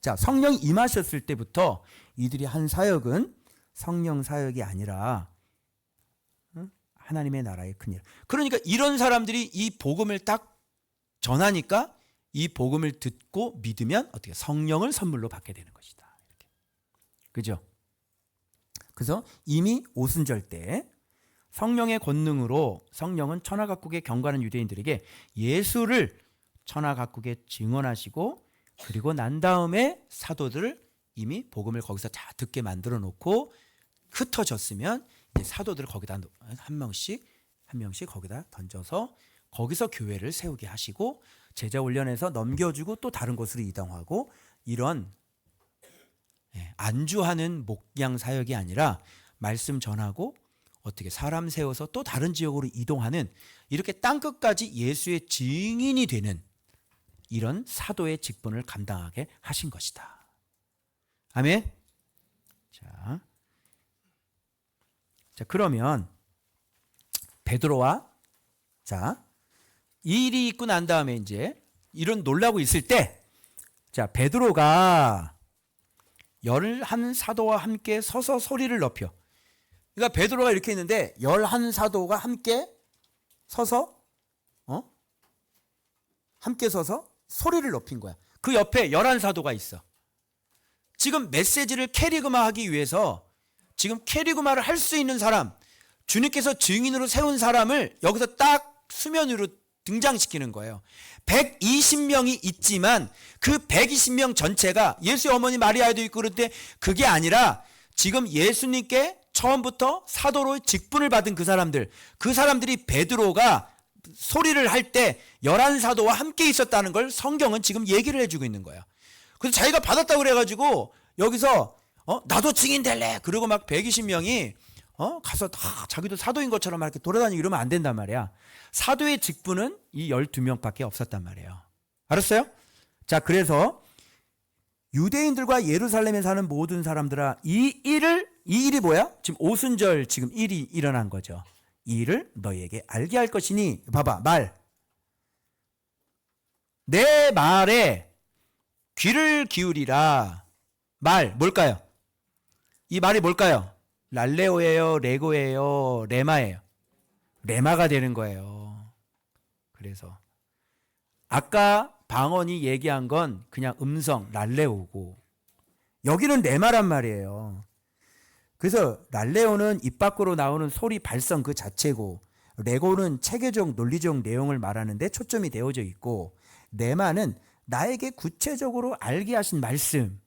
자, 성령이 임하셨을 때부터 이들이 한 사역은 성령 사역이 아니라 하나님의 나라의 큰일. 그러니까 이런 사람들이 이 복음을 딱 전하니까 이 복음을 듣고 믿으면 어떻게 성령을 선물로 받게 되는 것이다. 이렇게. 그죠? 그래서 이미 오순절 때 성령의 권능으로 성령은 천하각국에 경과하는 유대인들에게 예수를 천하각국에 증언하시고 그리고 난 다음에 사도들을 이미 복음을 거기서 다 듣게 만들어 놓고 흩어졌으면 이제 사도들을 거기다 한 명씩 거기다 던져서 거기서 교회를 세우게 하시고 제자 훈련해서 넘겨주고 또 다른 곳으로 이동하고 이런 안주하는 목양 사역이 아니라 말씀 전하고 어떻게 사람 세워서 또 다른 지역으로 이동하는 이렇게 땅끝까지 예수의 증인이 되는 이런 사도의 직분을 감당하게 하신 것이다. 아멘. 자, 그러면 베드로와 이 일이 있고 난 다음에 이제 이런 놀라고 있을 때 베드로가 11 사도와 함께 서서 소리를 높여. 그러니까 베드로가 이렇게 있는데 11 사도가 함께 서서 소리를 높인 거야. 그 옆에 11 사도가 있어. 지금 메시지를 캐리그마하기 위해서 지금 캐리그마를 할 수 있는 사람, 주님께서 증인으로 세운 사람을 여기서 딱 수면 위로 등장시키는 거예요. 120명이 있지만 그 120명 전체가 예수의 어머니 마리아도 있고 그런데 그게 아니라 지금 예수님께 처음부터 사도로 직분을 받은 그 사람들이 베드로가 소리를 할 때 11사도와 함께 있었다는 걸 성경은 지금 얘기를 해주고 있는 거예요. 그래서 자기가 받았다고 그래가지고 여기서 나도 증인 될래. 그리고 막 120명이 가서 다 자기도 사도인 것처럼 이렇게 돌아다니고 이러면 안 된단 말이야. 사도의 직분은 이 12명밖에 없었단 말이에요. 알았어요? 자, 그래서 유대인들과 예루살렘에 사는 모든 사람들아 이 일이 뭐야? 지금 오순절 지금 일이 일어난 거죠. 이 일을 너희에게 알게 할 것이니 봐봐 내 말에 귀를 기울이라. 말 뭘까요? 이 말이 뭘까요? 랄레오예요, 레고예요, 레마예요. 레마가 되는 거예요. 그래서 아까 방언이 얘기한 건 그냥 음성 랄레오고 여기는 레마란 말이에요. 그래서 랄레오는 입 밖으로 나오는 소리 발성 그 자체고 레고는 체계적 논리적 내용을 말하는데 초점이 되어져 있고 레마는 나에게 구체적으로 알게 하신 말씀.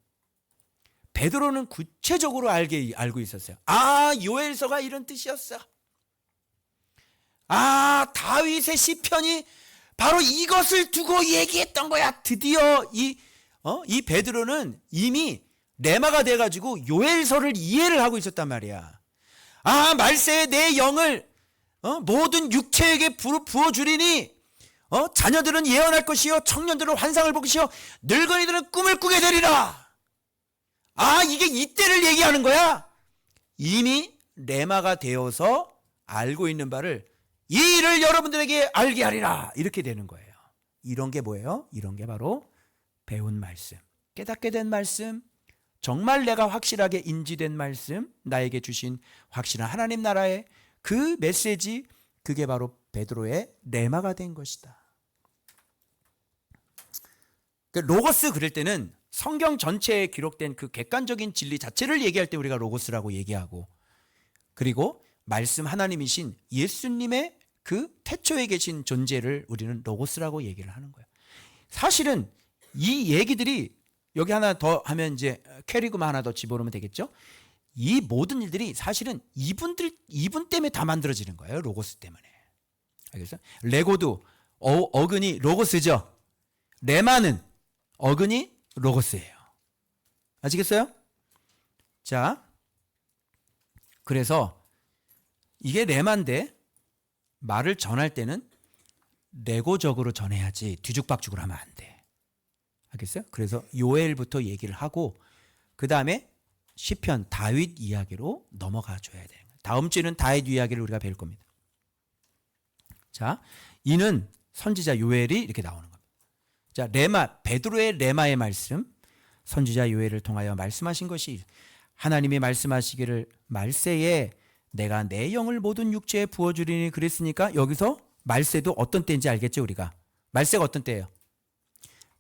베드로는 구체적으로 알고 있었어요. 요엘서가 이런 뜻이었어. 다윗의 시편이 바로 이것을 두고 얘기했던 거야. 드디어 이 베드로는 이미 레마가 돼가지고 요엘서를 이해를 하고 있었단 말이야. 말세에 내 영을 모든 육체에게 부어주리니 자녀들은 예언할 것이요 청년들은 환상을 볼 것이요 늙은이들은 꿈을 꾸게 되리라. 이게 이때를 얘기하는 거야. 이미 레마가 되어서 알고 있는 바를 이 일을 여러분들에게 알게 하리라. 이렇게 되는 거예요. 이런 게 뭐예요? 이런 게 바로 배운 말씀, 깨닫게 된 말씀, 정말 내가 확실하게 인지된 말씀, 나에게 주신 확실한 하나님 나라의 그 메시지, 그게 바로 베드로의 레마가 된 것이다. 로고스 그럴 때는 성경 전체에 기록된 그 객관적인 진리 자체를 얘기할 때 우리가 로고스라고 얘기하고, 그리고 말씀 하나님이신 예수님의 그 태초에 계신 존재를 우리는 로고스라고 얘기를 하는 거예요. 사실은 이 얘기들이 여기 하나 더 하면 이제 캐리그마 하나 더 집어넣으면 되겠죠. 이 모든 일들이 사실은 이분 때문에 다 만들어지는 거예요. 로고스 때문에. 알겠어요? 레고도 어근이 로고스죠. 레마는 어근이 로고스예요. 아시겠어요? 자, 그래서 이게 레마인데 말을 전할 때는 레고적으로 전해야지 뒤죽박죽으로 하면 안 돼. 알겠어요? 그래서 요엘부터 얘기를 하고 그 다음에 시편 다윗 이야기로 넘어가 줘야 되는 거예요. 다음 주에는 다윗 이야기를 우리가 배울 겁니다. 자, 이는 선지자 요엘이 이렇게 나오는 겁니다. 자, 레마, 베드로의 레마의 말씀, 선지자 요엘을 통하여 말씀하신 것이 하나님이 말씀하시기를 말세에 내가 내 영을 모든 육체에 부어주리니 그랬으니까 여기서 말세도 어떤 때인지 알겠죠, 우리가? 말세가 어떤 때예요?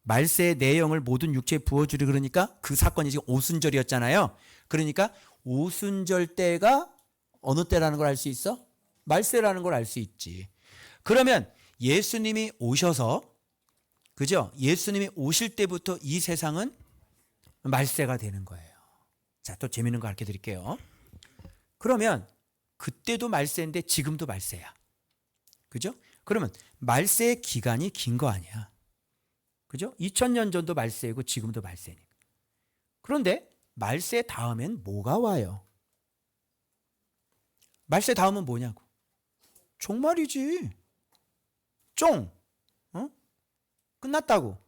말세에 내 영을 모든 육체에 부어주리 그러니까 그 사건이 지금 오순절이었잖아요. 그러니까 오순절 때가 어느 때라는 걸 알 수 있어? 말세라는 걸 알 수 있지. 그러면 예수님이 오셔서, 그죠? 예수님이 오실 때부터 이 세상은 말세가 되는 거예요. 자, 또 재밌는 거 가르쳐 드릴게요. 그러면 그때도 말세인데 지금도 말세야. 그죠? 그러면 말세의 기간이 긴 거 아니야. 그죠? 2000년 전도 말세이고 지금도 말세니까. 그런데 말세 다음엔 뭐가 와요? 말세 다음은 뭐냐고? 종말이지. 쫑. 어? 끝났다고.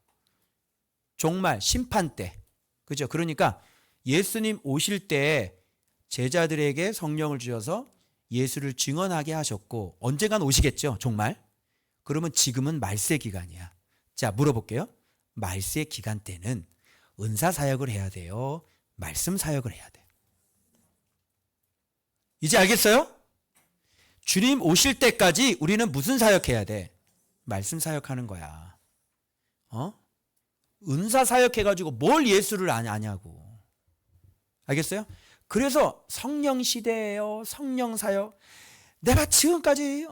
종말, 심판 때. 그죠? 그러니까 예수님 오실 때 제자들에게 성령을 주셔서 예수를 증언하게 하셨고 언젠간 오시겠죠, 종말. 그러면 지금은 말세 기간이야. 자, 물어볼게요. 말세 기간 때는 은사 사역을 해야 돼요? 말씀 사역을 해야 돼? 이제 알겠어요? 주님 오실 때까지 우리는 무슨 사역해야 돼? 말씀 사역하는 거야. 은사 사역해가지고 뭘 예수를 아냐고. 알겠어요? 그래서 성령 시대예요. 성령 사역. 내가 지금까지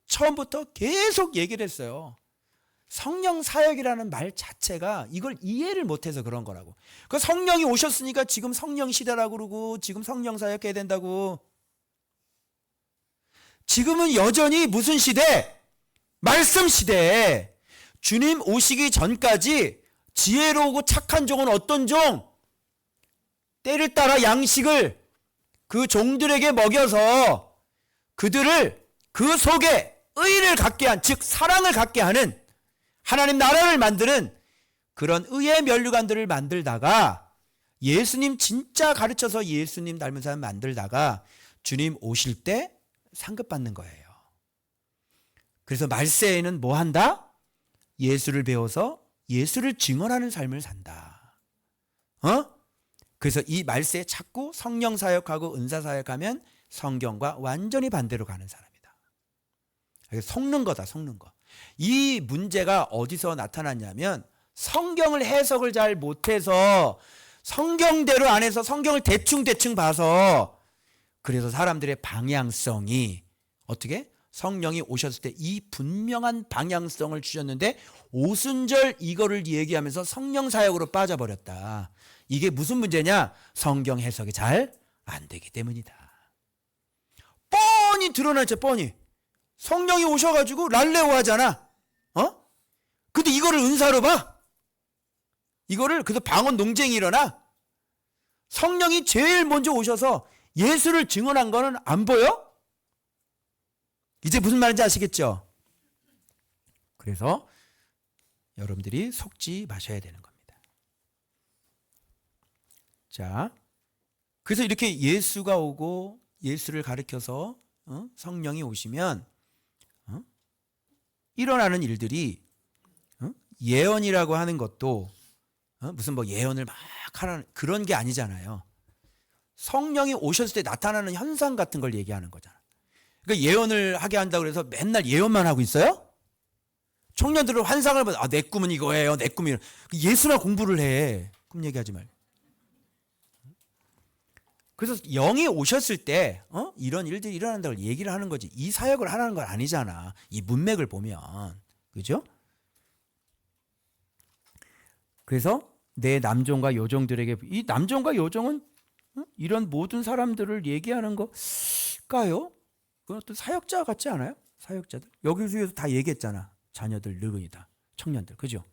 처음부터 계속 얘기를 했어요. 성령 사역이라는 말 자체가 이걸 이해를 못해서 그런 거라고. 그 성령이 오셨으니까 지금 성령 시대라고 그러고 지금 성령 사역해야 된다고. 지금은 여전히 무슨 시대? 말씀 시대에 주님 오시기 전까지 지혜로우고 착한 종은 어떤 종? 때를 따라 양식을 그 종들에게 먹여서 그들을 그 속에 의를 갖게 한, 즉 사랑을 갖게 하는 하나님 나라를 만드는 그런 의의 면류관들을 만들다가 예수님 진짜 가르쳐서 예수님 닮은 사람 만들다가 주님 오실 때 상급받는 거예요. 그래서 말세에는 뭐 한다? 예수를 배워서 예수를 증언하는 삶을 산다. 그래서 이 말세에 자꾸 성령 사역하고 은사 사역하면 성경과 완전히 반대로 가는 사람이다. 속는 거다, 속는 거. 이 문제가 어디서 나타났냐면 성경을 해석을 잘 못해서 성경대로 안 해서 성경을 대충 봐서 그래서 사람들의 방향성이 어떻게? 성령이 오셨을 때 이 분명한 방향성을 주셨는데 오순절 이거를 얘기하면서 성령 사역으로 빠져버렸다. 이게 무슨 문제냐? 성경 해석이 잘 안 되기 때문이다. 뻔히 드러나죠, 뻔히. 성령이 오셔가지고 랄레오 하잖아. 근데 이거를 은사로 봐? 이거를 그래서 방언 논쟁이 일어나? 성령이 제일 먼저 오셔서 예수를 증언한 거는 안 보여? 이제 무슨 말인지 아시겠죠? 그래서 여러분들이 속지 마셔야 되는 겁니다. 자, 그래서 이렇게 예수가 오고 예수를 가르쳐서 성령이 오시면 일어나는 일들이 예언이라고 하는 것도 무슨 뭐 예언을 막 하는 그런 게 아니잖아요. 성령이 오셨을 때 나타나는 현상 같은 걸 얘기하는 거잖아. 그러니까 예언을 하게 한다고 해서 맨날 예언만 하고 있어요? 청년들은 환상을 보면 내 꿈은 이거예요. 내 꿈이 예수나 공부를 해. 꿈 얘기하지 말고. 그래서 영이 오셨을 때 이런 일들이 일어난다고 얘기를 하는 거지. 이 사역을 하라는 건 아니잖아. 이 문맥을 보면. 그죠? 그래서 내 남종과 여종들에게 이 남종과 여종은 이런 모든 사람들을 얘기하는 거까요? 그건 어떤 사역자 같지 않아요? 사역자들. 여기서 다 얘기했잖아. 자녀들, 늙은이다. 청년들. 그죠?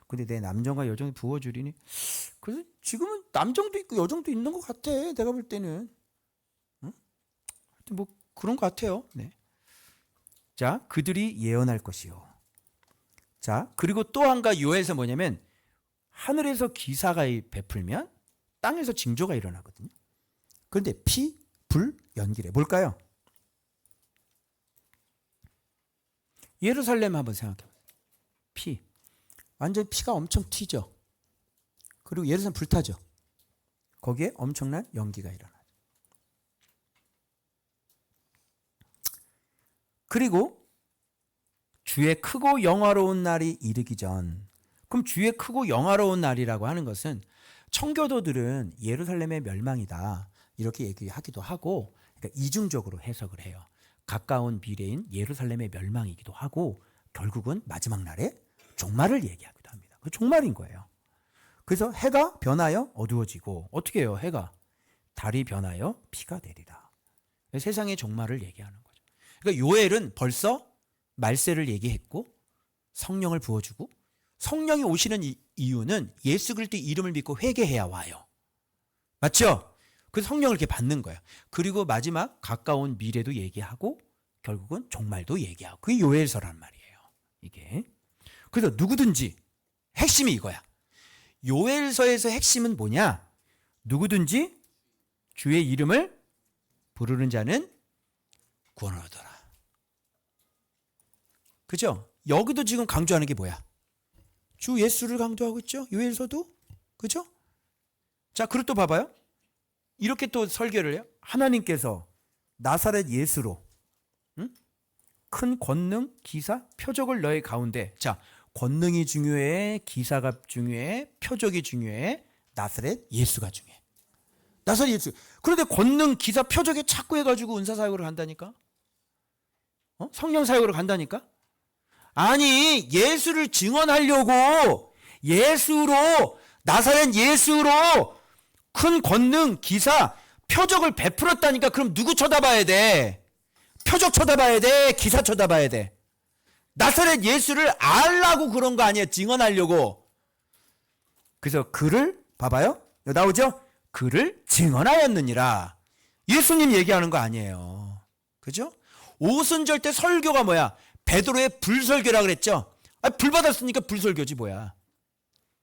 근데 내 남종과 여종이 부어주리니 그래서 지금은 남종도 있고 여종도 있는 것 같아. 내가 볼 때는. 하여튼 뭐 그런 것 같아요. 네. 자, 그들이 예언할 것이요. 자, 그리고 또 한 가지 요에서 뭐냐면 하늘에서 기사가 베풀면 땅에서 징조가 일어나거든요. 그런데 피, 불, 연기래. 뭘까요? 예루살렘 한번 생각해 보세요. 피. 완전 피가 엄청 튀죠. 그리고 예루살렘 불타죠. 거기에 엄청난 연기가 일어나죠. 그리고 주의 크고 영화로운 날이 이르기 전. 그럼 주의 크고 영화로운 날이라고 하는 것은 청교도들은 예루살렘의 멸망이다. 이렇게 얘기하기도 하고 그러니까 이중적으로 해석을 해요. 가까운 미래인 예루살렘의 멸망이기도 하고 결국은 마지막 날에 종말을 얘기하기도 합니다. 그 종말인 거예요. 그래서 해가 변하여 어두워지고 어떻게 해요? 해가 달이 변하여 비가 내리라. 세상의 종말을 얘기하는 거죠. 그러니까 요엘은 벌써 말세를 얘기했고 성령을 부어주고 성령이 오시는 이유는 예수 그리스도의 이름을 믿고 회개해야 와요. 맞죠? 그래서 성령을 이렇게 받는 거예요. 그리고 마지막 가까운 미래도 얘기하고 결국은 종말도 얘기하고 그게 요엘서란 말이에요. 이게. 그래서 누구든지 핵심이 이거야. 요엘서에서 핵심은 뭐냐? 누구든지 주의 이름을 부르는 자는 구원을 얻어라. 그죠? 여기도 지금 강조하는 게 뭐야? 주 예수를 강조하고 있죠? 요엘서도? 그죠? 자, 그리고 또 봐봐요. 이렇게 또 설교를 해요. 하나님께서 나사렛 예수로 큰 권능, 기사, 표적을 너의 가운데. 자, 권능이 중요해, 기사가 중요해, 표적이 중요해, 나사렛 예수가 중요해. 나사렛 예수. 그런데 권능, 기사, 표적에 자꾸 해가지고 은사사역으로 간다니까? 성령 사역으로 간다니까? 아니, 예수를 증언하려고 예수로, 나사렛 예수로 큰 권능, 기사, 표적을 베풀었다니까. 그럼 누구 쳐다봐야 돼? 표적 쳐다봐야 돼? 기사 쳐다봐야 돼? 나사렛 예수를 알라고 그런 거 아니에요. 증언하려고. 그래서 그를 봐봐요. 여기 나오죠? 그를 증언하였느니라. 예수님 얘기하는 거 아니에요. 그죠? 오순절 때 설교가 뭐야? 베드로의 불설교라 그랬죠? 불 받았으니까 불설교지 뭐야.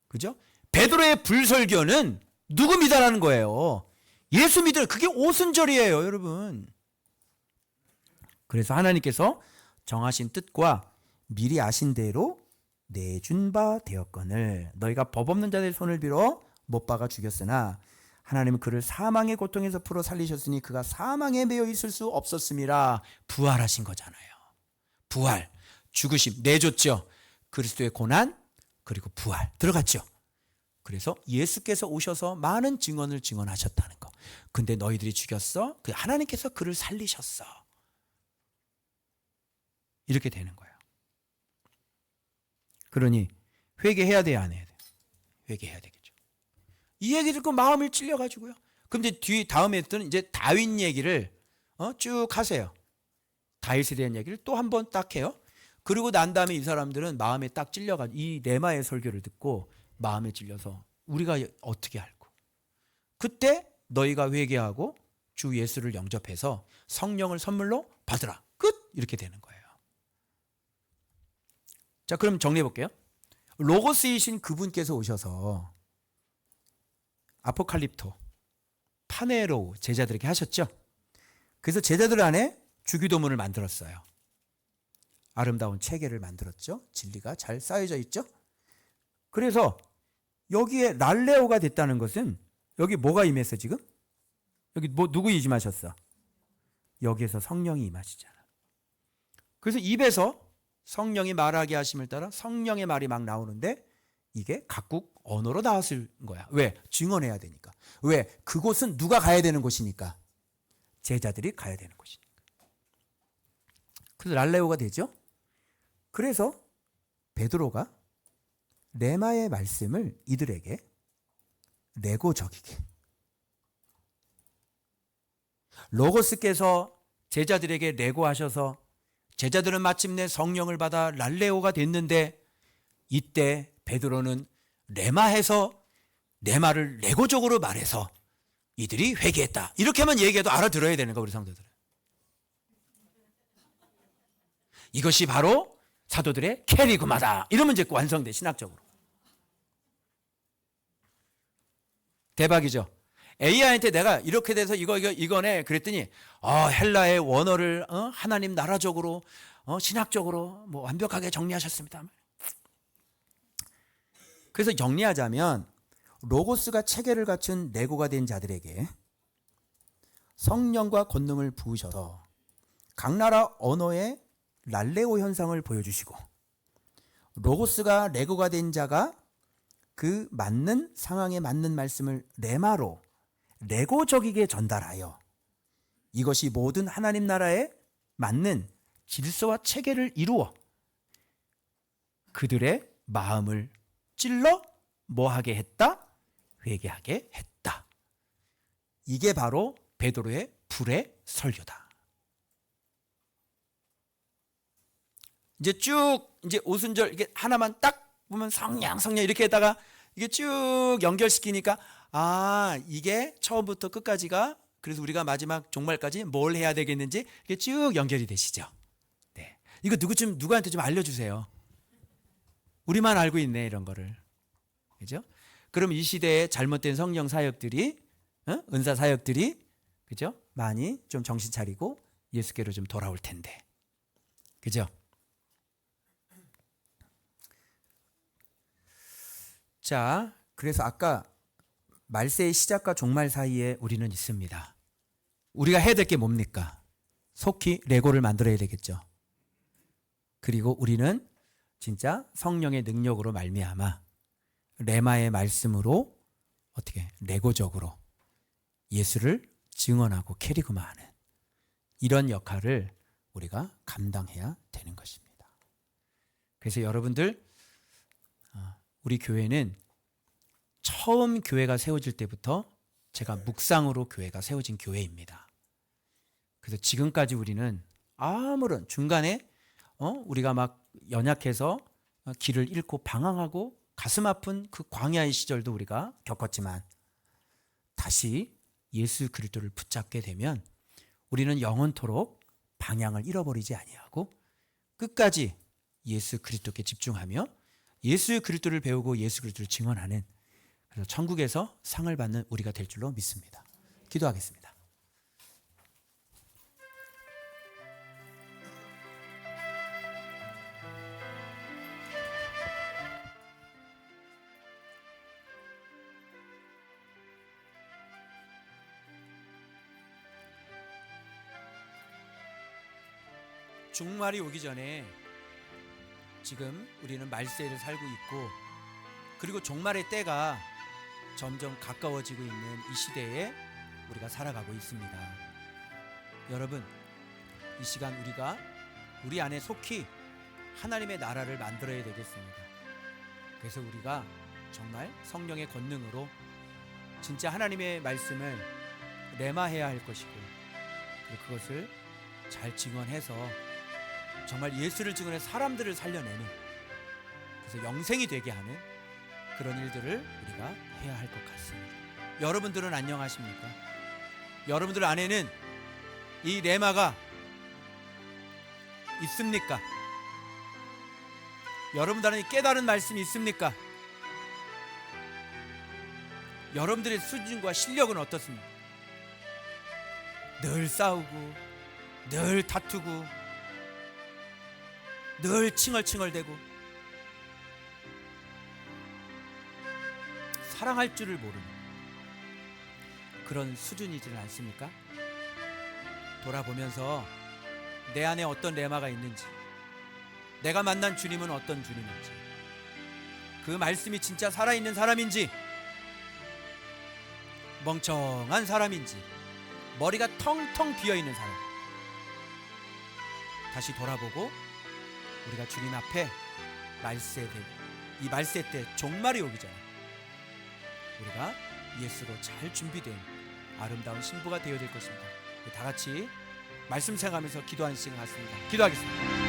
그죠? 베드로의 불설교는 누구 믿으라는 거예요? 예수 믿으라. 그게 오순절이에요, 여러분. 그래서 하나님께서 정하신 뜻과 미리 아신 대로 내준 바 되었거늘 너희가 법 없는 자들의 손을 빌어 못 박아 죽였으나 하나님은 그를 사망의 고통에서 풀어 살리셨으니 그가 사망에 매여 있을 수 없었음이라. 부활하신 거잖아요. 부활, 죽으심, 내줬죠. 그리스도의 고난, 그리고 부활 들어갔죠. 그래서 예수께서 오셔서 많은 증언을 증언하셨다는 거. 근데 너희들이 죽였어? 그 하나님께서 그를 살리셨어. 이렇게 되는 거예요. 그러니 회개해야 돼야 안 해야 돼요? 회개해야 되겠죠. 이 얘기 듣고 마음을 찔려가지고요. 그럼 이제 다음에 했던 이제 다윗 얘기를 쭉 하세요. 다윗에 대한 얘기를 또 한 번 딱 해요. 그리고 난 다음에 이 사람들은 마음에 딱 찔려가지고 이 레마의 설교를 듣고 마음에 찔려서 우리가 어떻게 알고 그때 너희가 회개하고 주 예수를 영접해서 성령을 선물로 받으라. 끝! 이렇게 되는 거예요. 자, 그럼 정리해 볼게요. 로고스이신 그분께서 오셔서 아포칼립토, 파네로우 제자들에게 하셨죠. 그래서 제자들 안에 주기도문을 만들었어요. 아름다운 체계를 만들었죠. 진리가 잘 쌓여져 있죠. 그래서 여기에 랄레오가 됐다는 것은 여기 뭐가 임했어 지금? 여기 누구 임하셨어? 여기에서 성령이 임하시잖아. 그래서 입에서 성령이 말하게 하심을 따라 성령의 말이 막 나오는데 이게 각국 언어로 나왔을 거야. 왜? 증언해야 되니까. 왜? 그곳은 누가 가야 되는 곳이니까. 제자들이 가야 되는 곳이니까. 그래서 랄레오가 되죠. 그래서 베드로가 레마의 말씀을 이들에게 레고적이게 로고스께서 제자들에게 레고하셔서 제자들은 마침내 성령을 받아 랄레오가 됐는데 이때 베드로는 레마해서 레마를 레고적으로 말해서 이들이 회개했다. 이렇게만 얘기해도 알아들어야 되는 거 우리 성도들은. 이것이 바로 사도들의 캐리그마다. 이러면 이제 완성돼 신학적으로. 대박이죠. AI한테 내가 이렇게 돼서 이거네 그랬더니 헬라의 원어를 하나님 나라적으로 신학적으로 뭐 완벽하게 정리하셨습니다. 그래서 정리하자면 로고스가 체계를 갖춘 레고가 된 자들에게 성령과 권능을 부으셔서 각 나라 언어의 랄레오 현상을 보여주시고 로고스가 레고가 된 자가 그 맞는 상황에 맞는 말씀을 레마로 레고적이게 전달하여 이것이 모든 하나님 나라의 맞는 질서와 체계를 이루어 그들의 마음을 찔러 뭐하게 했다? 회개하게 했다. 이게 바로 베드로의 불의 설교다. 이제 쭉 이제 오순절 이게 하나만 딱 보면 성령 이렇게 했다가 이게 쭉 연결시키니까 이게 처음부터 끝까지가 그래서 우리가 마지막 종말까지 뭘 해야 되겠는지 이게 쭉 연결이 되시죠. 네. 이거 누구한테 좀 알려주세요. 우리만 알고 있네, 이런 거를. 그죠? 그럼 이 시대에 잘못된 성령 사역들이, 은사 사역들이, 그죠? 많이 좀 정신 차리고 예수께로 좀 돌아올 텐데. 그죠? 자, 그래서 아까 말세의 시작과 종말 사이에 우리는 있습니다. 우리가 해야 될 게 뭡니까? 속히 레고를 만들어야 되겠죠. 그리고 우리는 진짜 성령의 능력으로 말미암아 레마의 말씀으로 어떻게 레고적으로 예수를 증언하고 캐리그마하는 이런 역할을 우리가 감당해야 되는 것입니다. 그래서 여러분들 우리 교회는 처음 교회가 세워질 때부터 제가 묵상으로 교회가 세워진 교회입니다. 그래서 지금까지 우리는 아무런 중간에 우리가 막 연약해서 길을 잃고 방황하고 가슴 아픈 그 광야의 시절도 우리가 겪었지만 다시 예수 그리스도를 붙잡게 되면 우리는 영원토록 방향을 잃어버리지 아니하고 끝까지 예수 그리스도께 집중하며 예수 그리스도를 배우고 예수 그리스도를 증언하는 그래서 천국에서 상을 받는 우리가 될 줄로 믿습니다. 기도하겠습니다. 종말이 오기 전에 지금 우리는 말세를 살고 있고 그리고 종말의 때가 점점 가까워지고 있는 이 시대에 우리가 살아가고 있습니다. 여러분, 이 시간 우리가 우리 안에 속히 하나님의 나라를 만들어야 되겠습니다. 그래서 우리가 정말 성령의 권능으로 진짜 하나님의 말씀을 레마해야 할 것이고 그리고 그것을 잘 증언해서 정말 예수를 증언해 사람들을 살려내는 그래서 영생이 되게 하는 그런 일들을 우리가 해야 할 것 같습니다. 여러분들은 안녕하십니까? 여러분들 안에는 이 레마가 있습니까? 여러분들 안에 깨달은 말씀이 있습니까? 여러분들의 수준과 실력은 어떻습니까? 늘 싸우고 늘 다투고 늘 칭얼칭얼대고 사랑할 줄을 모르는 그런 수준이지는 않습니까? 돌아보면서 내 안에 어떤 레마가 있는지 내가 만난 주님은 어떤 주님인지 그 말씀이 진짜 살아있는 사람인지 멍청한 사람인지 머리가 텅텅 비어있는 사람 다시 돌아보고 우리가 주님 앞에 이 말세 때 종말이 오기 전에 우리가 예수로 잘 준비된 아름다운 신부가 되어야 될 것입니다. 다 같이 말씀 생각하면서 기도하는 시간 같습니다. 기도하겠습니다.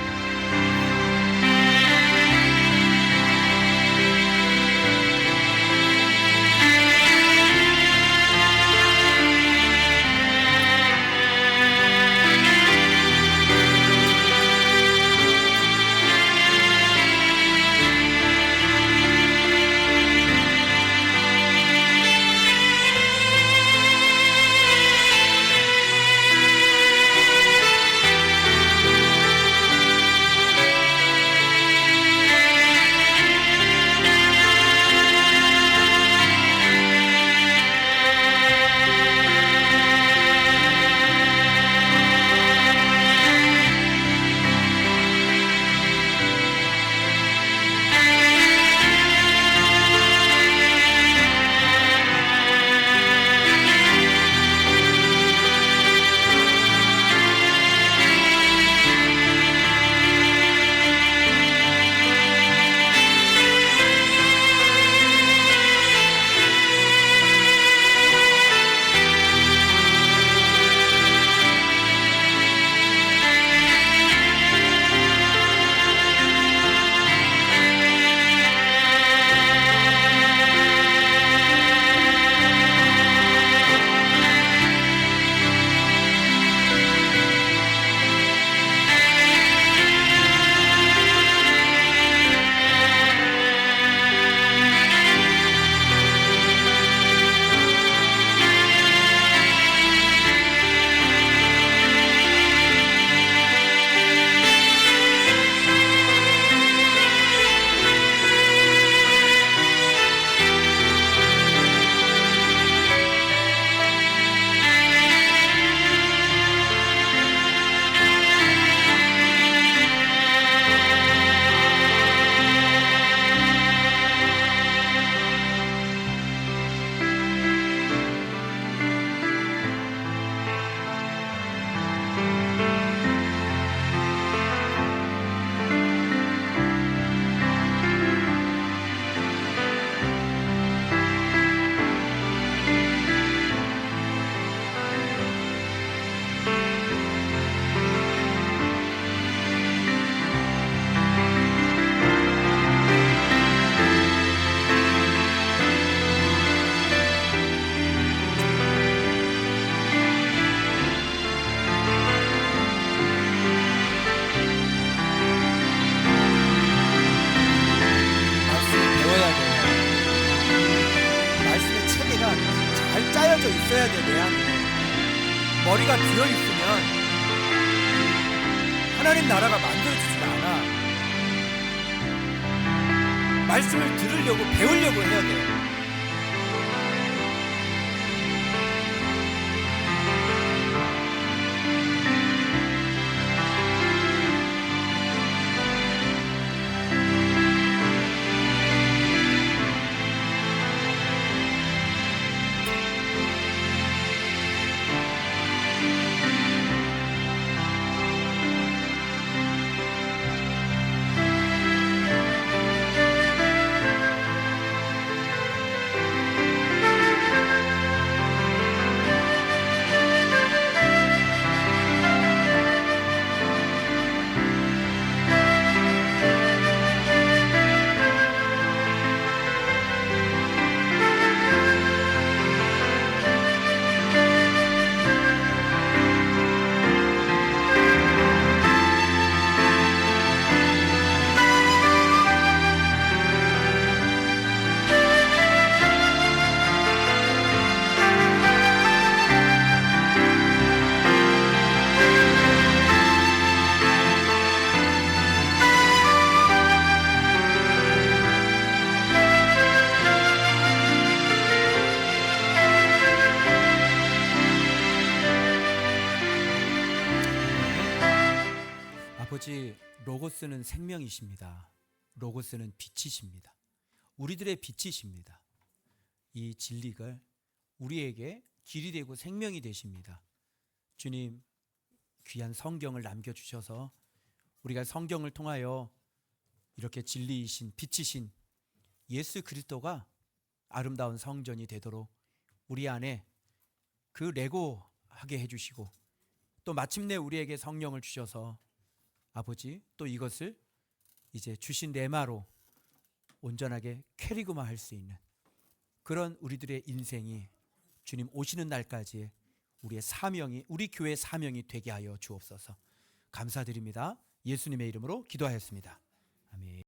머리가 비어 있으면 하나님 나라가 만들어지지가 않아. 말씀을 들으려고 배우려고 해야 돼요. 아버지, 로고스는 생명이십니다. 로고스는 빛이십니다. 우리들의 빛이십니다. 이 진리가 우리에게 길이 되고 생명이 되십니다. 주님, 귀한 성경을 남겨주셔서 우리가 성경을 통하여 이렇게 진리이신 빛이신 예수 그리스도가 아름다운 성전이 되도록 우리 안에 그 레고하게 해주시고, 또 마침내 우리에게 성령을 주셔서 아버지, 또 이것을 이제 주신 레마로 온전하게 캐리그마 할 수 있는 그런 우리들의 인생이 주님 오시는 날까지 우리의 사명이, 우리 교회의 사명이 되게 하여 주옵소서. 감사드립니다. 예수님의 이름으로 기도하였습니다.